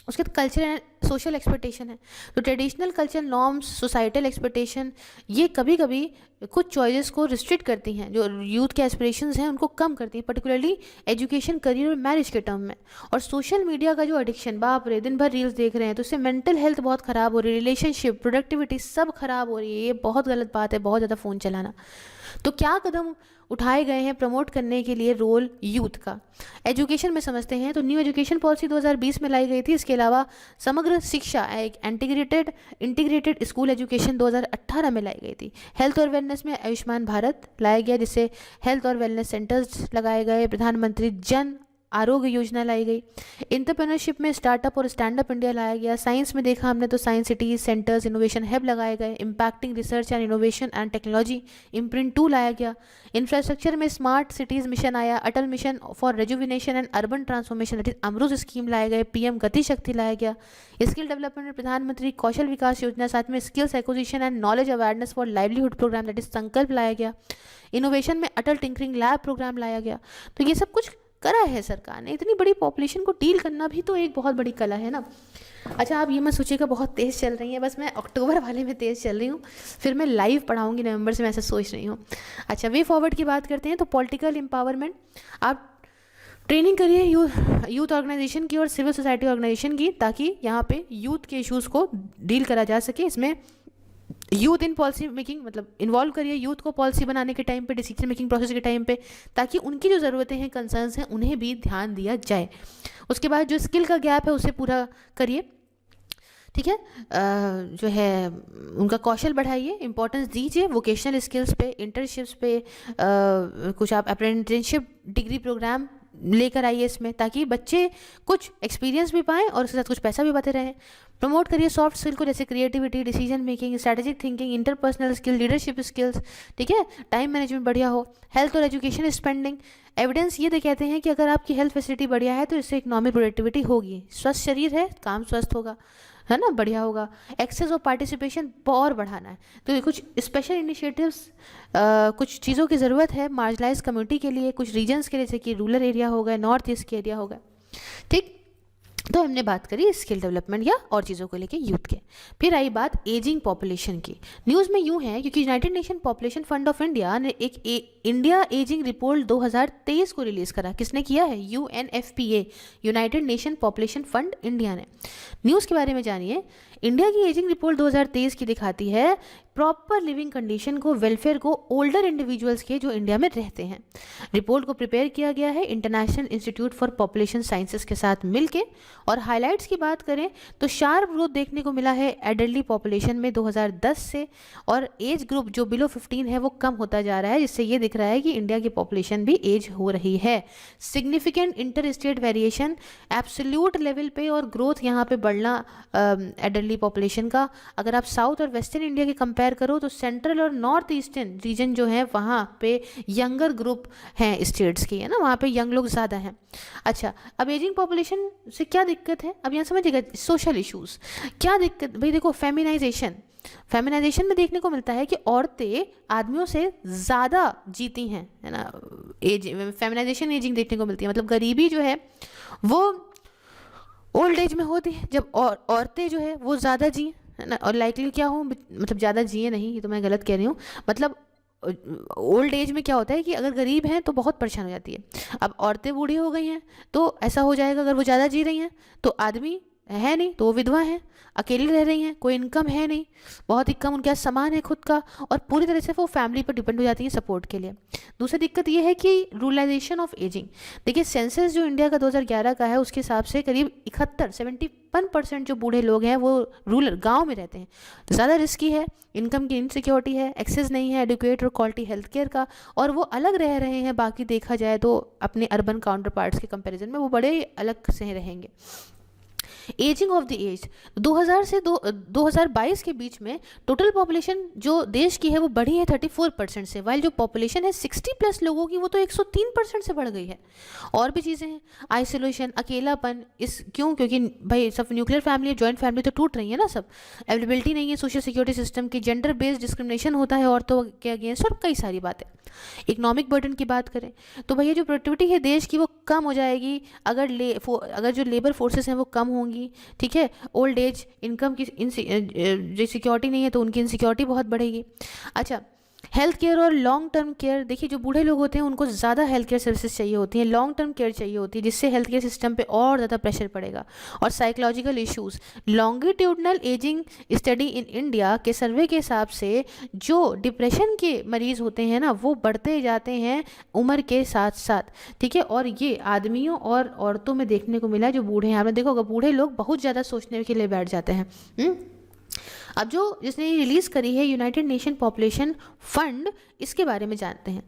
उसके बाद कल्चर एंड सोशल एक्सपेक्टेशन है, तो traditional culture norms, societal expectation, ये कभी कभी कुछ चॉइसेस को रिस्ट्रिक्ट करती हैं, जो यूथ के एस्पिरेशंस हैं उनको कम करती हैं, पर्टिकुलरली एजुकेशन, करियर और मैरिज के टर्म में। और सोशल मीडिया का जो एडिक्शन, बाप रे, दिन भर रील्स देख रहे हैं, तो इससे मेंटल हेल्थ बहुत ख़राब हो रही है, रिलेशनशिप, प्रोडक्टिविटी सब खराब हो रही है। ये बहुत गलत बात है, बहुत ज़्यादा फ़ोन चलाना। तो क्या कदम उठाए गए हैं प्रमोट करने के लिए रोल यूथ का? एजुकेशन में समझते हैं तो न्यू एजुकेशन पॉलिसी 2020 में लाई गई थी। इसके अलावा समग्र शिक्षा, एक इंटीग्रेटेड स्कूल एजुकेशन 2018 में लाई गई थी। हेल्थ और वेलनेस में आयुष्मान भारत लाया गया, जिससे हेल्थ और वेलनेस सेंटर्स लगाए गए। प्रधानमंत्री जन आरोग्य योजना लाई गई। एंटरप्रेन्योरशिप में स्टार्टअप और स्टैंड अप इंडिया लाया गया। साइंस में देखा हमने तो science cities, centres, innovation hub लगाए गए। Impacting research and innovation and technology, imprint 2 लाया गया। इंफ्रास्ट्रक्चर में स्मार्ट सिटीज मिशन आया, Atal mission for rejuvenation and urban transformation that is AMRUT scheme लाए गए, पीएम गति शक्ति लाया गया। स्किल डेवलपमेंट में प्रधानमंत्री कौशल विकास योजना, साथ में skills acquisition and knowledge awareness for livelihood programme that is Sankalp लाया गया। इनोवेशन में अटल टिंकरिंग लैब प्रोग्राम लाया गया। तो ये सब कुछ करा है सरकार ने। इतनी बड़ी पॉपुलेशन को डील करना भी तो एक बहुत बड़ी कला है ना। अच्छा, आप ये मत सोचिएगा बहुत तेज़ चल रही है, बस मैं अक्टूबर वाले में तेज़ चल रही हूँ, फिर मैं लाइव पढ़ाऊँगी नवंबर से, मैं ऐसा सोच रही हूँ। अच्छा, वे फॉरवर्ड की बात करते हैं तो पॉलिटिकल एम्पावरमेंट, आप ट्रेनिंग करिए यूथ ऑर्गेनाइजेशन की और सिविल सोसाइटी ऑर्गेनाइजेशन की, ताकि यहाँ पे यूथ के इश्यूज़ को डील करा जा सके। इसमें यूथ इन पॉलिसी मेकिंग, मतलब इन्वॉल्व करिए यूथ को पॉलिसी बनाने के टाइम पे, डिसीजन मेकिंग प्रोसेस के टाइम पे, ताकि उनकी जो ज़रूरतें हैं, कंसर्न्स हैं, उन्हें भी ध्यान दिया जाए। उसके बाद जो स्किल का गैप है उसे पूरा करिए, ठीक है। जो है उनका कौशल बढ़ाइए, इंपॉर्टेंस दीजिए वोकेशनल स्किल्स पे, इंटर्नशिप्स पे, कुछ आप अप्रेंटिसशिप डिग्री प्रोग्राम लेकर आइए इसमें, ताकि बच्चे कुछ एक्सपीरियंस भी पाएँ और उसके साथ कुछ पैसा भी पाते रहें। प्रमोट करिए सॉफ्ट स्किल को, जैसे creativity, decision making, strategic thinking, interpersonal skill, leadership skills, ठीक है। टाइम मैनेजमेंट बढ़िया हो, हेल्थ और एजुकेशन स्पेंडिंग। एविडेंस ये कहते हैं कि अगर आपकी हेल्थ फैसिलिटी बढ़िया है तो इससे इकोनॉमिक प्रोडक्टिविटी होगी, स्वस्थ शरीर है काम स्वस्थ होगा, है ना, बढ़िया होगा। एक्सेस और पार्टिसिपेशन और बढ़ाना है, तो ये कुछ स्पेशल इनिशिएटिव्स, कुछ चीज़ों की ज़रूरत है मार्जिनलाइज कम्युनिटी के लिए, कुछ रीजन्स के लिए, जैसे कि रूरल एरिया हो गए, नॉर्थ ईस्ट के एरिया हो गए, ठीक। तो हमने बात करी स्किल डेवलपमेंट या और चीज़ों को लेके यूथ के। फिर आई बात एजिंग पॉपुलेशन की। न्यूज़ में यूँ है क्योंकि United nation population fund of India ने एक इंडिया एजिंग रिपोर्ट 2023 को रिलीज़ करा। किसने किया है? UNFPA, United nation population fund India ने। न्यूज़ के बारे में जानिए। इंडिया की एजिंग रिपोर्ट 2023 की दिखाती है प्रॉपर लिविंग कंडीशन को, वेलफेयर को ओल्डर इंडिविजुअल्स के जो इंडिया में रहते हैं। रिपोर्ट को प्रिपेयर किया गया है international institute for population sciences के साथ मिलके। और हाइलाइट्स की बात करें तो शार्प ग्रोथ देखने को मिला है एडल्टली पॉपुलेशन में 2010 से, और एज ग्रुप जो बिलो 15 है वो कम होता जा रहा है, जिससे ये दिख रहा है कि इंडिया की पॉपुलेशन भी एज हो रही है। Significant inter state variation absolute level पे और ग्रोथ यहाँ पे बढ़ना एडल्टली पॉपुलेशन का। अगर आप साउथ और वेस्टर्न इंडिया के कंपेयर करो तो सेंट्रल और नॉर्थ ईस्टर्न रीजन जो है वहाँ पे यंगर ग्रुप हैं स्टेट्स की, है ना, वहाँ पे यंग लोग ज़्यादा हैं। अच्छा, अब एजिंग पॉपुलेशन से क्या दिक्कत है, अब यहाँ समझिएगा सोशल इश्यूज क्या दिक्कत। भाई देखो, फेमिनाइजेशन में देखने को मिलता है कि औरतें आदमियों से ज़्यादा जीती हैं, है ना। एज फेमिनाइजेशन एजिंग देखने को मिलती है, मतलब गरीबी जो है वो ओल्ड एज में होती है, जब औरतें जो है वो ज़्यादा जी, है ना। और लाइकली क्या हो, मतलब ज़्यादा जिए नहीं, ये तो मैं गलत कह रही हूँ, मतलब ओल्ड एज में क्या होता है कि अगर गरीब हैं तो बहुत परेशान हो जाती है। अब औरतें बूढ़ी हो गई हैं तो ऐसा हो जाएगा, अगर वो ज़्यादा जी रही हैं तो आदमी है नहीं तो वो विधवा हैं, अकेली रह रही हैं, कोई इनकम है नहीं, बहुत ही कम उनके पास सामान है खुद का, और पूरी तरह से वो फैमिली पर डिपेंड हो जाती है सपोर्ट के लिए। दूसरी दिक्कत ये है कि रूरलाइजेशन ऑफ एजिंग। देखिए, सेंसस जो इंडिया का 2011 का है उसके हिसाब से करीब 71% जो बूढ़े लोग हैं वो रूरल गाँव में रहते हैं। ज़्यादा रिस्की है, इनकम की इनसिक्योरिटी है, एक्सेस नहीं है एडुकेट और क्वालिटी हेल्थ केयर का, और वो अलग रह रहे हैं। बाकी देखा जाए तो अपने अर्बन काउंटर पार्ट्स के कंपेरिजन में वो बड़े अलग से रहेंगे। एजिंग ऑफ द एज, 2000 से 2022 के बीच में टोटल पॉपुलेशन जो देश की है वो बढ़ी है 34% से, वाइल जो पॉपुलेशन है 60+ लोगों की वो तो 103% से बढ़ गई है। और भी चीज़ें हैं, आइसोलेशन, अकेलापन, क्योंकि भाई सब न्यूक्लियर फैमिली, जॉइंट फैमिली तो टूट रही है ना, सब अवेलेबिलिटी नहीं है सोशल सिक्योरिटी सिस्टम की, जेंडर बेस्ड डिस्क्रिमिनेशन होता है औरतों के अगेंस्ट, और कई सारी बातें। इकोनॉमिक बर्डन की बात करें तो भैया जो प्रोडक्टिविटी है देश की वो कम हो जाएगी अगर जो लेबर फोर्सेस हैं वो कम होंगी, ठीक है। ओल्ड एज इनकम की जो सिक्योरिटी नहीं है तो उनकी इनसिक्योरिटी बहुत बढ़ेगी। अच्छा, हेल्थ केयर और लॉन्ग टर्म केयर। देखिए, जो बूढ़े लोग होते हैं उनको ज़्यादा हेल्थ केयर सर्विसेज चाहिए होती हैं, लॉन्ग टर्म केयर चाहिए होती है, जिससे हेल्थ केयर सिस्टम पे और ज़्यादा प्रेशर पड़ेगा। और psychological issues, longitudinal ageing study in India के सर्वे के हिसाब से जो डिप्रेशन के मरीज़ होते हैं ना वो बढ़ते जाते हैं उम्र के साथ साथ, ठीक है। और ये आदमियों और औरतों में देखने को मिला है। जो बूढ़े हैं, आपने देखा होगा बूढ़े लोग बहुत ज़्यादा सोचने के लिए बैठ जाते हैं। अब जो जिसने रिलीज़ करी है यूनाइटेड नेशन पॉपुलेशन फंड, इसके बारे में जानते हैं।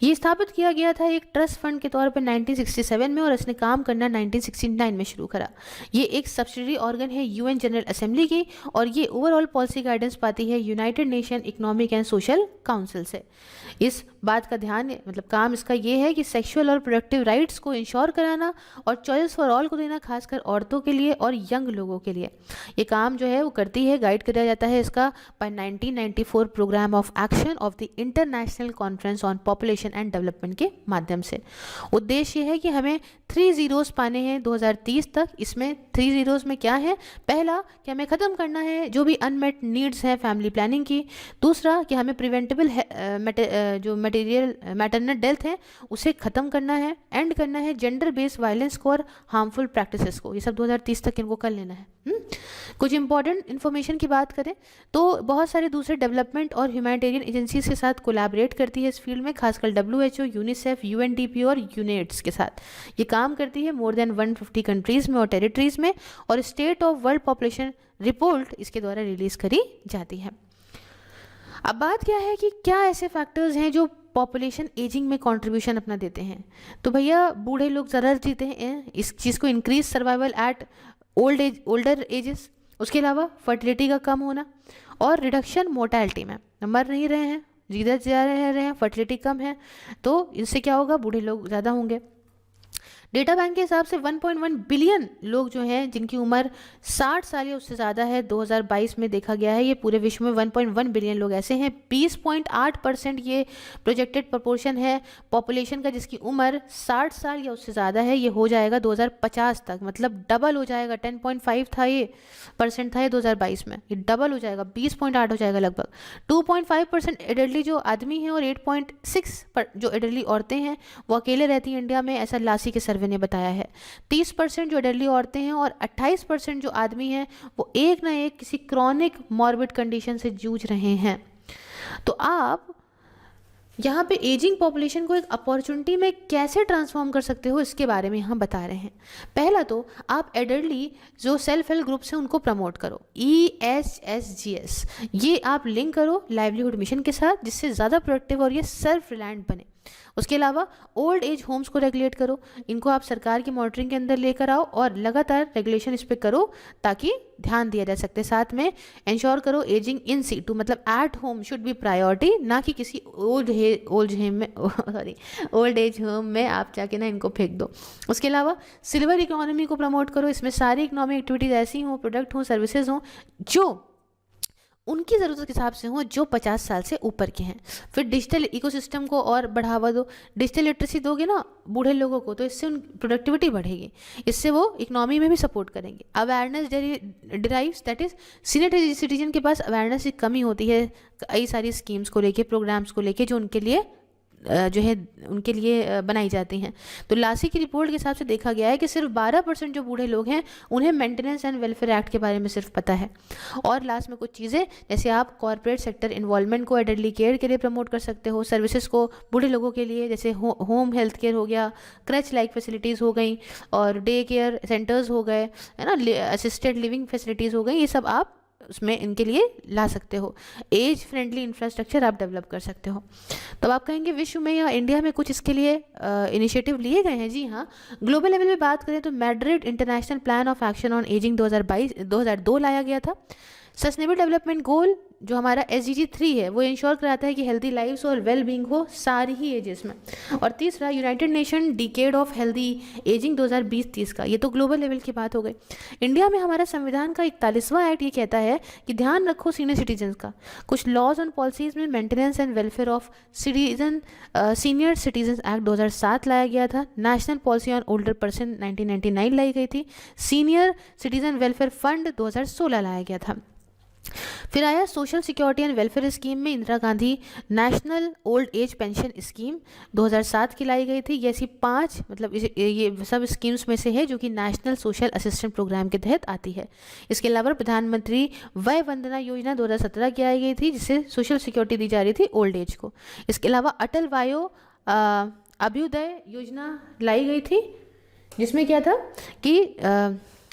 ये स्थापित किया गया था एक ट्रस्ट फंड के तौर पर 1967 में, और इसने काम करना 1969 में शुरू करा। ये एक सब्सिडरी ऑर्गन है UN जनरल असेंबली की, और ये ओवरऑल पॉलिसी गाइडेंस पाती है United nation economic and social council से। इस बात का ध्यान, मतलब काम इसका ये है कि सेक्सुअल और प्रोडक्टिव राइट्स को इंश्योर कराना और चॉइस फॉर ऑल को देना, खासकर औरतों के लिए और यंग लोगों के लिए। ये काम जो है वो करती है, गाइड किया जाता है इसका by 1994 programme of action of the international conference on population and development के माध्यम से। उद्देश्य है कि हमें 3 ज़ीरोज़ पाने हैं 2030 तक। इसमें 3 ज़ीरोज़ में क्या है? पहला कि हमें ख़त्म करना है जो भी अनमेट नीड्स हैं फैमिली प्लानिंग की। दूसरा कि हमें प्रिवेंटेबल जो मैटरनल डेथ है उसे ख़त्म करना है, एंड करना है जेंडर बेस्ड वायलेंस को और हार्मफुल प्रैक्टिसेस को। ये सब 2030 तक इनको कर लेना है। कुछ इंपॉर्टेंट इन्फॉर्मेशन की बात करें तो बहुत सारे दूसरे डेवलपमेंट और ह्यूमैनिटेरियन एजेंसीज के साथ कोलैबोरेट करती है इस फील्ड में, खासकर WHO, यूनिसेफ, UNDP और यूनेट्स के साथ ये काम करती है मोर देन 150 कंट्रीज़ में और टेरिटरीज़ में, और state of world population report इसके द्वारा रिलीज़ करी जाती है। अब बात क्या है कि क्या ऐसे फैक्टर्स हैं जो पॉपुलेशन एजिंग में कंट्रीब्यूशन अपना देते हैं। तो भैया बूढ़े लोग ज़्यादा जीते हैं, इस चीज़ को increase survival at older ages. उसके अलावा फर्टिलिटी का कम होना और रिडक्शन मोर्टैलिटी में, मर नहीं रहे हैं, जीते जा रहे हैं, फर्टिलिटी कम है, तो इससे क्या होगा, बूढ़े लोग ज़्यादा होंगे। डेटा बैंक के हिसाब से 1.1 बिलियन लोग जो हैं जिनकी उम्र 60 साल या उससे ज़्यादा है 2022 में देखा गया है, ये पूरे विश्व में 1.1 बिलियन लोग ऐसे हैं। 20.8% ये प्रोजेक्टेड प्रोपोर्शन है पॉपुलेशन का जिसकी उम्र 60 साल या उससे ज़्यादा है, ये हो जाएगा 2050 तक, मतलब डबल हो जाएगा। 10.5 था ये % था ये 2022 में, ये डबल हो जाएगा, 20.8 हो जाएगा लगभग। 2.5% एडल्टली जो आदमी हैं और 8.6 जो एडल्टली औरतें हैं वो अकेले रहती हैं इंडिया में, ऐसा लासी के सर्वे ने बताया है। 30% जो एडल्टली औरतें हैं और 28% जो आदमी हैं वो एक ना एक किसी क्रॉनिक मॉर्बिड कंडीशन से जूझ रहे हैं। तो आप यहाँ पे एजिंग पॉपुलेशन को एक अपॉर्चुनिटी में कैसे ट्रांसफॉर्म कर सकते हो इसके बारे में यहाँ बता रहे हैं। पहला तो आप एडल्टली जो सेल्फ हेल्प ग्रुप्स हैं उनको प्रमोट करो, EHSGS, ये आप लिंक करो लाइवलीहुड मिशन के साथ जिससे ज़्यादा प्रोडक्टिव और ये सेल्फ रिलायंट बने। उसके अलावा ओल्ड एज होम्स को रेगुलेट करो, इनको आप सरकार की मॉनिटरिंग के अंदर लेकर आओ और लगातार रेगुलेशन इस पर करो ताकि ध्यान दिया जा सकते। साथ में इंश्योर करो एजिंग इन सीटू, मतलब at home should be priority, ना कि किसी ओल्ड एज होम में आप जाके ना इनको फेंक दो। उसके अलावा सिल्वर इकोनॉमी को प्रमोट करो, इसमें सारी इकोनॉमिक एक्टिविटीज़ ऐसी हों, प्रोडक्ट हों, सर्विसेज हों जो उनकी ज़रूरत के हिसाब से हों, जो 50 साल से ऊपर के हैं। फिर डिजिटल इकोसिस्टम को और बढ़ावा दो, डिजिटल लिटरेसी दोगे ना बूढ़े लोगों को तो इससे उन प्रोडक्टिविटी बढ़ेगी, इससे वो इकोनॉमी में भी सपोर्ट करेंगे। Awareness derives, that is senior citizen के पास अवेयरनेस की कमी होती है कई सारी स्कीम्स को लेके, प्रोग्राम्स को लेके जो उनके लिए जो है उनके लिए बनाई जाती हैं। तो लासी की रिपोर्ट के हिसाब से देखा गया है कि सिर्फ 12% जो बूढ़े लोग हैं उन्हें मेंटेनेंस एंड वेलफेयर एक्ट के बारे में सिर्फ पता है। और लास्ट में कुछ चीज़ें जैसे आप कॉर्पोरेट सेक्टर इन्वॉल्वमेंट को एडल्टली केयर के लिए प्रमोट कर सकते हो, सर्विसेज को बूढ़े लोगों के लिए जैसे होम हेल्थ केयर हो गया, क्रच लाइक फैसिलिटीज़ हो गई और डे केयर सेंटर्स हो गए, है ना, असिस्टेड लिविंग फैसिलिटीज़ हो गई, ये सब आप उसमें इनके लिए ला सकते हो। एज फ्रेंडली इंफ्रास्ट्रक्चर आप डेवलप कर सकते हो। तो आप कहेंगे विश्व में या इंडिया में कुछ इसके लिए इनिशिएटिव लिए गए हैं। जी हाँ, ग्लोबल लेवल में बात करें तो Madrid international plan of action on ageing 2002 लाया गया था। सस्टेनेबल डेवलपमेंट गोल जो हमारा SDG 3 है वो इंश्योर कराता है कि हेल्दी लाइफ्स और वेल बीइंग हो सारी ही एजेस में। और तीसरा United nation decade of healthy ageing 2020-30 का, ये तो ग्लोबल लेवल की बात हो गई। इंडिया में हमारा संविधान का 41वां एक्ट ये कहता है कि ध्यान रखो सीनियर सिटीजन्स का। कुछ लॉज एंड पॉलिसीज़ में maintenance and welfare of senior citizens act 2007 लाया गया था। National policy on older person 1999 लाई गई थी। सीनियर सिटीजन वेलफेयर फंड 2016 लाया गया था। फिर आया social security and welfare scheme में Indira Gandhi national old age pension scheme 2007 की लाई गई थी। ये ऐसी 5 मतलब ये सब स्कीम्स में से है जो कि नेशनल सोशल असिस्टेंट प्रोग्राम के तहत आती है। इसके अलावा प्रधानमंत्री वय वंदना योजना 2017 की आई गई थी जिससे सोशल सिक्योरिटी दी जा रही थी ओल्ड एज को। इसके अलावा अटल वायो अभ्युदय योजना लाई गई थी जिसमें क्या था कि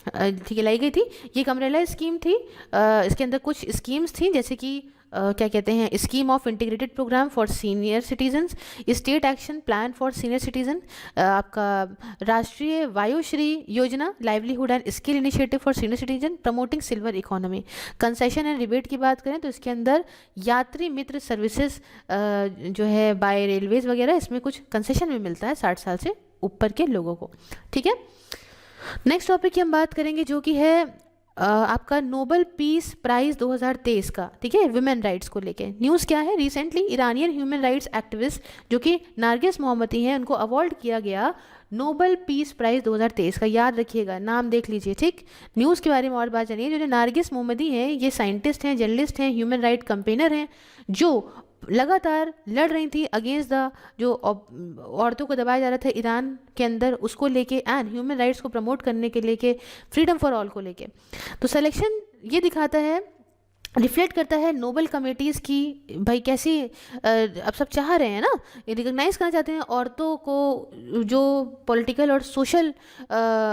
ठीक है लाई गई थी, ये एक अम्ब्रेला स्कीम थी। इसके अंदर कुछ स्कीम्स थी जैसे कि क्या कहते हैं, scheme of integrated programme for senior citizens, state action plan for senior citizen, आपका Rashtriya Vayoshri Yojana, livelihood and skill initiative for senior citizen, promoting silver economy. Concession and rebate की बात करें तो इसके अंदर यात्री मित्र सर्विसेज जो है बाय रेलवेज वगैरह, इसमें कुछ कंसेशन भी मिलता है 60 साल से ऊपर के लोगों को। ठीक है, नेक्स्ट टॉपिक की हम बात करेंगे जो कि है आपका नोबेल पीस प्राइज 2023 का। ठीक है, वुमेन राइट्स को लेके न्यूज़ क्या है, recently Iranian human rights activist जो कि नारगिस मोहम्मदी हैं उनको अवार्ड किया गया नोबेल पीस प्राइज 2023 का। याद रखिएगा, नाम देख लीजिए। ठीक, न्यूज़ के बारे में और बात जानिए। जो नारगिस मोहम्मदी हैं ये साइंटिस्ट हैं, जर्नलिस्ट हैं, ह्यूमन राइट कंपेनर हैं जो लगातार लड़ रही थी अगेंस्ट द जो औरतों को दबाया जा रहा था ईरान के अंदर, उसको लेके, एंड ह्यूमन राइट्स को प्रमोट करने के लेके, फ्रीडम फॉर ऑल को लेके। तो सिलेक्शन ये दिखाता है, रिफ्लेक्ट करता है नोबल कमेटीज़ की, भाई कैसी अब सब चाह रहे हैं ना, रिकग्नाइज करना चाहते हैं औरतों को जो पॉलिटिकल और सोशल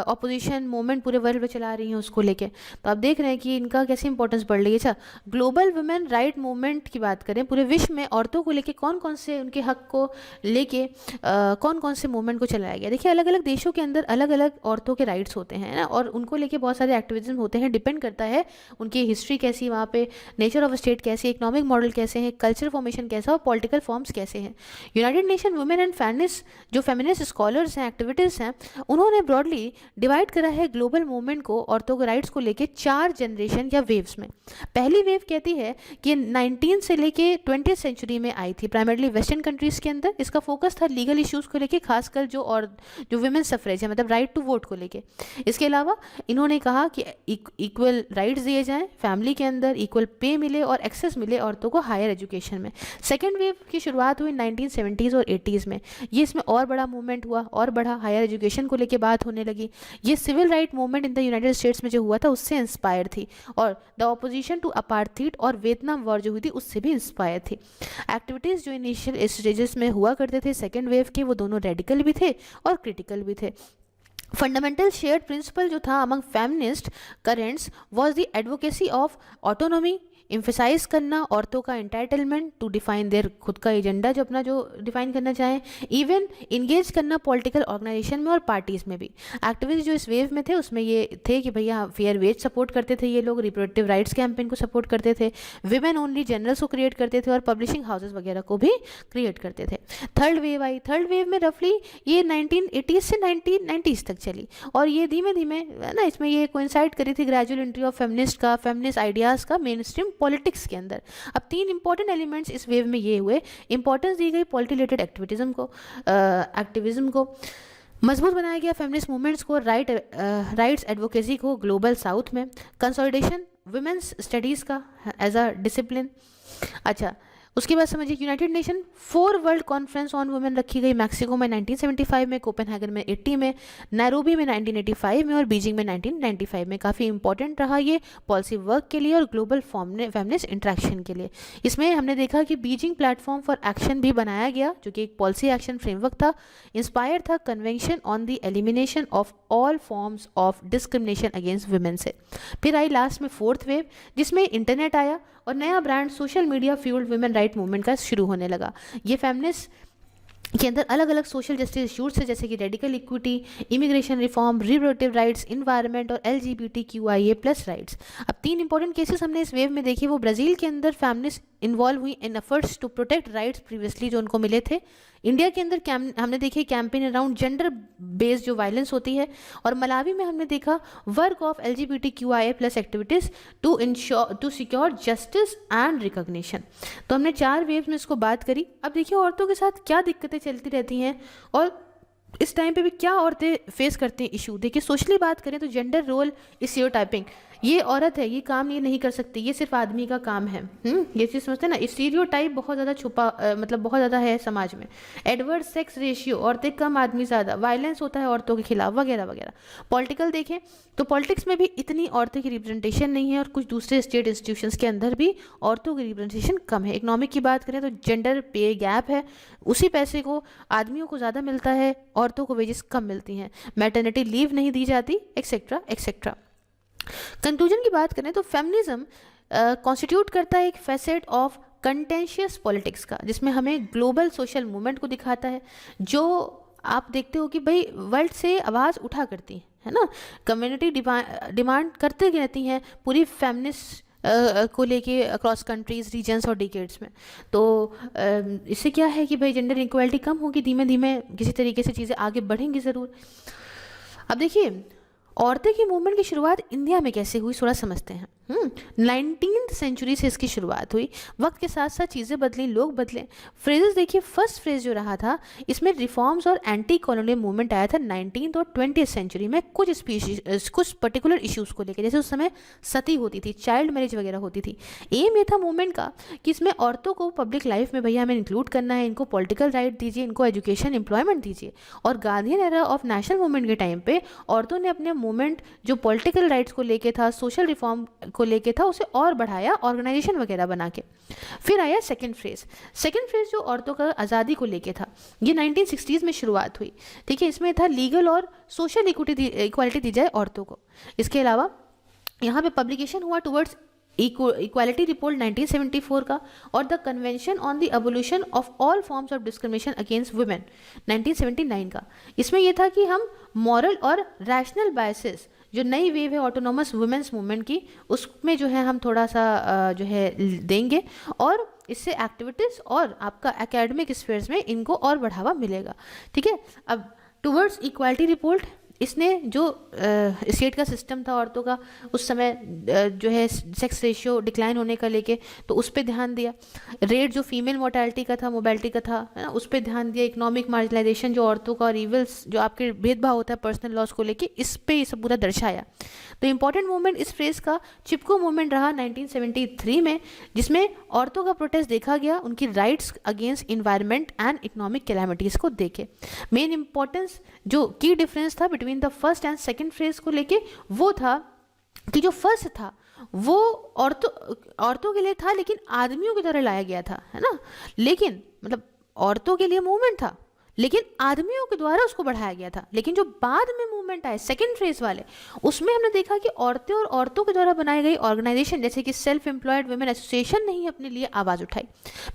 ऑपोजिशन मूवमेंट पूरे वर्ल्ड में चला रही हैं उसको लेके। तो आप देख रहे हैं कि इनका कैसी इंपॉर्टेंस बढ़ रही है। अच्छा, ग्लोबल वुमेन राइट मूवमेंट की बात करें, पूरे विश्व में औरतों को लेके कौन कौन से उनके हक को लेके कौन कौन से मूवमेंट को चलाया गया। देखिए, अलग अलग देशों के अंदर अलग अलग औरतों के राइट्स होते हैं ना, और उनको लेके बहुत सारे एक्टिविज्म होते हैं। डिपेंड करता है उनकी हिस्ट्री कैसी, वहाँ पे नेचर ऑफ स्टेट कैसे, इकोनॉमिक मॉडल कैसे हैं, कल्चर फॉर्मेशन कैसा और पॉलिटिकल फॉर्म्स कैसे हैं। United nation women and feminist जो फेमिनिस्ट स्कॉलर्स हैं, एक्टिविटीज़ हैं, उन्होंने ब्रॉडली डिवाइड करा है ग्लोबल मूवमेंट को, औरतों के राइट्स को लेके 4 जनरेशन या वेव्स में। पहली वेव कहती है कि 19 से लेके 20th सेंचुरी में आई थी, प्राइमरली वेस्टर्न कंट्रीज़ के अंदर। इसका फोकस था लीगल इश्यूज़ को लेके, खासकर जो वुमेन सफरेज है, मतलब राइट टू वोट को लेके। इसके अलावा इन्होंने कहा कि इक्वल राइट्स दिए जाएँ, फैमिली के अंदर इक्वल पे मिले और एक्सेस मिले औरतों को हायर एजुकेशन में। सेकेंड वेव की शुरुआत हुई 1970s और 80s में। ये इसमें और बड़ा मूवमेंट हुआ, और बड़ा हायर एजुकेशन को लेके बात होने लगी। ये civil right movement in the United States में जो हुआ था उससे इंस्पायर थी, और द ऑपोजिशन टू अपार्थीड और वियतनाम वॉर जो हुई थी उससे भी इंस्पायर थी। एक्टिविटीज़ जो इनिशियल स्टेजेस में हुआ करते थे सेकेंड वेव के, वो दोनों रेडिकल भी थे और क्रिटिकल भी थे। फंडामेंटल शेयर्ड प्रिंसिपल जो था among feminist currents was the advocacy of autonomy, emphasise करना औरतों का एंटाइटलमेंट टू डिफाइन देयर खुद का एजेंडा, जो अपना जो डिफाइन करना चाहें, इवन इंगेज करना पॉलिटिकल ऑर्गेनाइजेशन में और पार्टीज़ में भी। एक्टिविस्ट जो इस वेव में थे उसमें ये थे कि भैया फेयर वेज सपोर्ट करते थे ये लोग, रिप्रोडक्टिव राइट्स कैंपेन को सपोर्ट करते थे, विमेन ओनली जर्नल्स को क्रिएट करते थे और पब्लिशिंग हाउसेज वगैरह को भी क्रिएट करते थे। थर्ड वेव आई, थर्ड वेव में रफली ये 1980s से 1990s तक चली, और ये धीमे धीमे ना इसमें ये कोइंसाइड करी थी gradual entry of feminist ideas का मेन स्ट्रीम पॉलिटिक्स के अंदर। अब 3 इंपॉर्टेंट एलिमेंट्स इस वेव में ये हुए। इंपॉर्टेंस दी गई पॉलिटी रिलेटेड एक्टिविज्म को मजबूत बनाया गया, फेमिनिस्ट मूवमेंट्स को, राइट्स एडवोकेसी को ग्लोबल साउथ में, कंसोलिडेशन वुमेन्स स्टडीज़ का एज अ डिसिप्लिन। अच्छा, उसके बाद समझिए United nation 4 world conference on women रखी गई, मैक्सिको में 1975 में, कोपेनहेगन में 80 में, नैरोबी में 1985 में और बीजिंग में 1995 में। काफ़ी इंपॉर्टेंट रहा ये पॉलिसी वर्क के लिए और ग्लोबल फेमिनिस्ट इंट्रैक्शन के लिए। इसमें हमने देखा कि बीजिंग प्लेटफॉर्म फॉर एक्शन भी बनाया गया, जो कि एक पॉलिसी एक्शन फ्रेमवर्क था, इंस्पायर था convention on the elimination of all forms of discrimination against women से। फिर आई लास्ट में 4th वेव, जिसमें इंटरनेट आया और नया brand social media fuelled women right movement का शुरू होने लगा। ये फेमिनिस्ट के अंदर अलग अलग सोशल जस्टिस इश्यूज थे, जैसे कि radical equity, immigration reform, reproductive rights, environment और LGBTQIA+ राइट्स। अब 3 इंपॉर्टेंट केसेस हमने इस वेव में देखे। वो ब्राज़ील के अंदर फेमिनिस्ट इन्वॉल्व हुई in efforts to protect rights previously जो उनको मिले थे। इंडिया के अंदर हमने देखी कैंपेन अराउंड जेंडर बेस्ड जो वायलेंस होती है, और मलावी में हमने देखा work of LGBTQIA+ activities to secure justice and recognition. तो हमने 4 वेव्स में इसको बात करी। अब देखिए औरतों के साथ क्या दिक्कतें चलती रहती हैं और इस टाइम पे भी क्या औरतें फेस करती हैं इशू। देखिए, सोशली बात करें तो जेंडर रोल स्टीरियोटाइपिंग, ये औरत है, ये काम ये नहीं कर सकती, ये सिर्फ आदमी का काम है। ये चीज़ समझते हैं ना, स्टीरियोटाइप बहुत ज़्यादा छुपा मतलब बहुत ज़्यादा है समाज में। एडवर्स सेक्स रेशियो, औरतें कम आदमी ज़्यादा, वायलेंस होता है औरतों के खिलाफ वगैरह वगैरह। पॉलिटिकल देखें तो पॉलिटिक्स में भी इतनी औरतों की रिप्रेजेंटेशन नहीं है, और कुछ दूसरे स्टेट इंस्टीट्यूशंस के अंदर भी औरतों की रिप्रेजेंटेशन कम है। इकोनॉमिक की बात करें तो जेंडर पे गैप है, उसी पैसे को आदमियों को ज़्यादा मिलता है, औरतों को वेजेस कम मिलती हैं, मैटरनिटी लीव नहीं दी जाती, एक्सेट्रा एक्सेट्रा। कंक्लूजन की बात करें तो फेमिनिज्म कॉन्स्टिट्यूट करता है एक फैसेट ऑफ कंटेंशियस पॉलिटिक्स का, जिसमें हमें ग्लोबल सोशल मूवमेंट को दिखाता है, जो आप देखते हो कि भाई वर्ल्ड से आवाज़ उठा करती है ना, कम्युनिटी डिमांड करते रहती हैं पूरी फेमिनिस्ट को लेके अक्रॉस कंट्रीज, रीजन्स और डिकेड्स में। तो इससे क्या है कि भाई जेंडर इक्वालिटी कम होगी, धीमे धीमे किसी तरीके से चीज़ें आगे बढ़ेंगी ज़रूर। अब देखिए औरतें की मूवमेंट की शुरुआत इंडिया में कैसे हुई, थोड़ा समझते हैं। 19th सेंचुरी से इसकी शुरुआत हुई। वक्त के साथ साथ चीज़ें बदली, लोग बदले। फ्रेजेस देखिए, फर्स्ट फ्रेज जो रहा था इसमें रिफॉर्म्स और एंटी कॉलोनियल मूवमेंट आया था 19th और 20th सेंचुरी में, कुछ स्पीशीज, कुछ पर्टिकुलर इश्यूज़ को लेकर, जैसे उस समय सती होती थी, चाइल्ड मैरिज वगैरह होती थी। एम ये था मूवमेंट का कि इसमें औरतों को पब्लिक लाइफ में भैया हमें इंक्लूड करना है, इनको पॉलिटिकल राइट दीजिए, इनको एजुकेशन, एम्प्लॉयमेंट दीजिए। और Gandhian era of national movement के टाइम पे औरतों ने अपने मूवमेंट जो पॉलिटिकल राइट्स को लेके था, सोशल रिफॉर्म को लेके था, उसे और बढ़ाया ऑर्गेनाइजेशन वगैरह बना के। फिर आया सेकंड फेज जो औरतों का आज़ादी को लेके था, ये 1960s में शुरुआत हुई। ठीक है, इसमें था लीगल और सोशल इक्वालिटी दी जाए औरतों को। इसके अलावा यहाँ पे पब्लिकेशन हुआ टुवर्ड्स इक्वालिटी रिपोर्ट 1974 का, और the convention on the abolition of all forms of discrimination against women 1979 का। इसमें यह था कि हम मॉरल और रैशनल बायसेस, जो नई वेव है ऑटोनोमस वुमेन्स मूवमेंट की, उसमें जो है हम थोड़ा सा जो है देंगे, और इससे एक्टिविटीज़ और आपका एकेडमिक स्फीयर्स में इनको और बढ़ावा मिलेगा। ठीक है, अब टुवर्ड्स इक्वालिटी रिपोर्ट, इसने जो स्टेट का सिस्टम था औरतों का उस समय जो है सेक्स रेशियो डिक्लाइन होने का लेके, तो उस पर ध्यान दिया। रेट जो फीमेल मोर्टेलिटी का था, मोबिलिटी का था, है ना, उस पर ध्यान दिया। इकोनॉमिक मार्जिनलाइजेशन जो औरतों का, और इवल्स जो आपके भेदभाव होता है पर्सनल लॉस को लेके, इस पे ये सब पूरा दर्शाया। तो इंपॉर्टेंट मूवमेंट इस फ्रेज का चिपको मूवमेंट रहा 1973 में, जिसमें औरतों का प्रोटेस्ट देखा गया, उनकी rights against environment and economic calamities को देखे। मेन इंपॉर्टेंस जो की डिफरेंस था between the first and second phrase को लेके, वो था कि जो फर्स्ट था वो औरतों के लिए था, लेकिन आदमियों की तरह लाया गया था, है ना। लेकिन मतलब औरतों के लिए मूवमेंट था, लेकिन आदमियों के द्वारा उसको बढ़ाया गया था। लेकिन जो बाद में मूवमेंट आए सेकंड फेज वाले, उसमें हमने देखा कि औरतें और औरतों के द्वारा बनाई गई ऑर्गेनाइजेशन, जैसे कि सेल्फ एम्प्लॉयड वुमेन एसोसिएशन ने ही अपने लिए आवाज़ उठाई।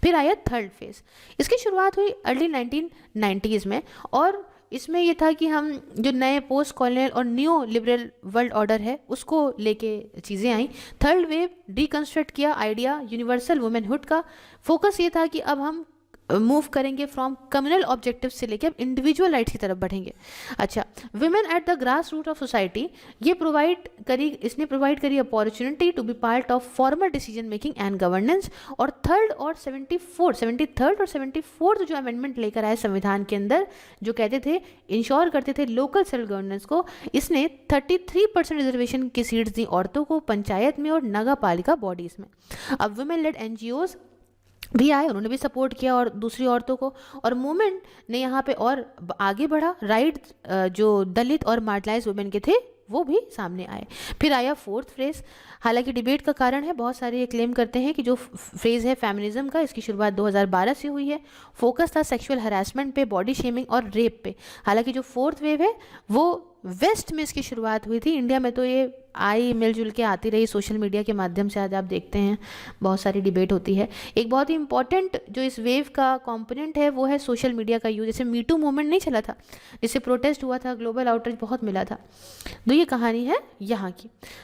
फिर आया थर्ड फेज। इसकी शुरुआत हुई अर्ली 1990s में, और इसमें ये था कि हम जो नए पोस्ट कॉलोनियल और न्यू लिबरल वर्ल्ड ऑर्डर है उसको लेके चीज़ें आई। थर्ड वेव रिकंस्ट्रक्ट किया आइडिया यूनिवर्सल वुमेनहुड का। फोकस ये था कि अब हम मूव करेंगे फ्रॉम कम्युनल ऑब्जेक्टिव से लेकर अब इंडिविजुअल राइट्स की तरफ बढ़ेंगे। अच्छा, women at the grass root of society, इसने प्रोवाइड करी opportunity to be part of formal decision making and governance. और थर्ड और 73rd और 74th जो अमेंडमेंट लेकर आए संविधान के अंदर, जो कहते थे इंश्योर करते थे लोकल सेल्फ गवर्नेंस को, इसने 33% रिजर्वेशन की सीट्स दी औरतों को पंचायत में और नगर पालिका बॉडीज़ में। अब वुमेन लेड NGOs भी आए, उन्होंने भी सपोर्ट किया और दूसरी औरतों को, और मूवमेंट ने यहाँ पे और आगे बढ़ा। राइट जो दलित और मार्जिनलाइज्ड वुमेन के थे वो भी सामने आए। फिर आया फोर्थ फ्रेज। हालांकि डिबेट का कारण है, बहुत सारे ये क्लेम करते हैं कि जो फ्रेज है फेमिनिज्म का, इसकी शुरुआत 2012 से हुई है। फोकस था सेक्सुअल हरासमेंट पे, बॉडी शेमिंग और रेप पे। हालांकि जो फोर्थ वेव है वो वेस्ट में इसकी शुरुआत हुई थी, इंडिया में तो ये आई मिलजुल के आती रही सोशल मीडिया के माध्यम से। आज आप देखते हैं बहुत सारी डिबेट होती है। एक बहुत ही इंपॉर्टेंट जो इस वेव का कंपोनेंट है वो है सोशल मीडिया का यूज। जैसे मीटू मूवमेंट नहीं चला था, जिससे प्रोटेस्ट हुआ था, ग्लोबल आउटरीच बहुत मिला था। तो ये कहानी है यहाँ की।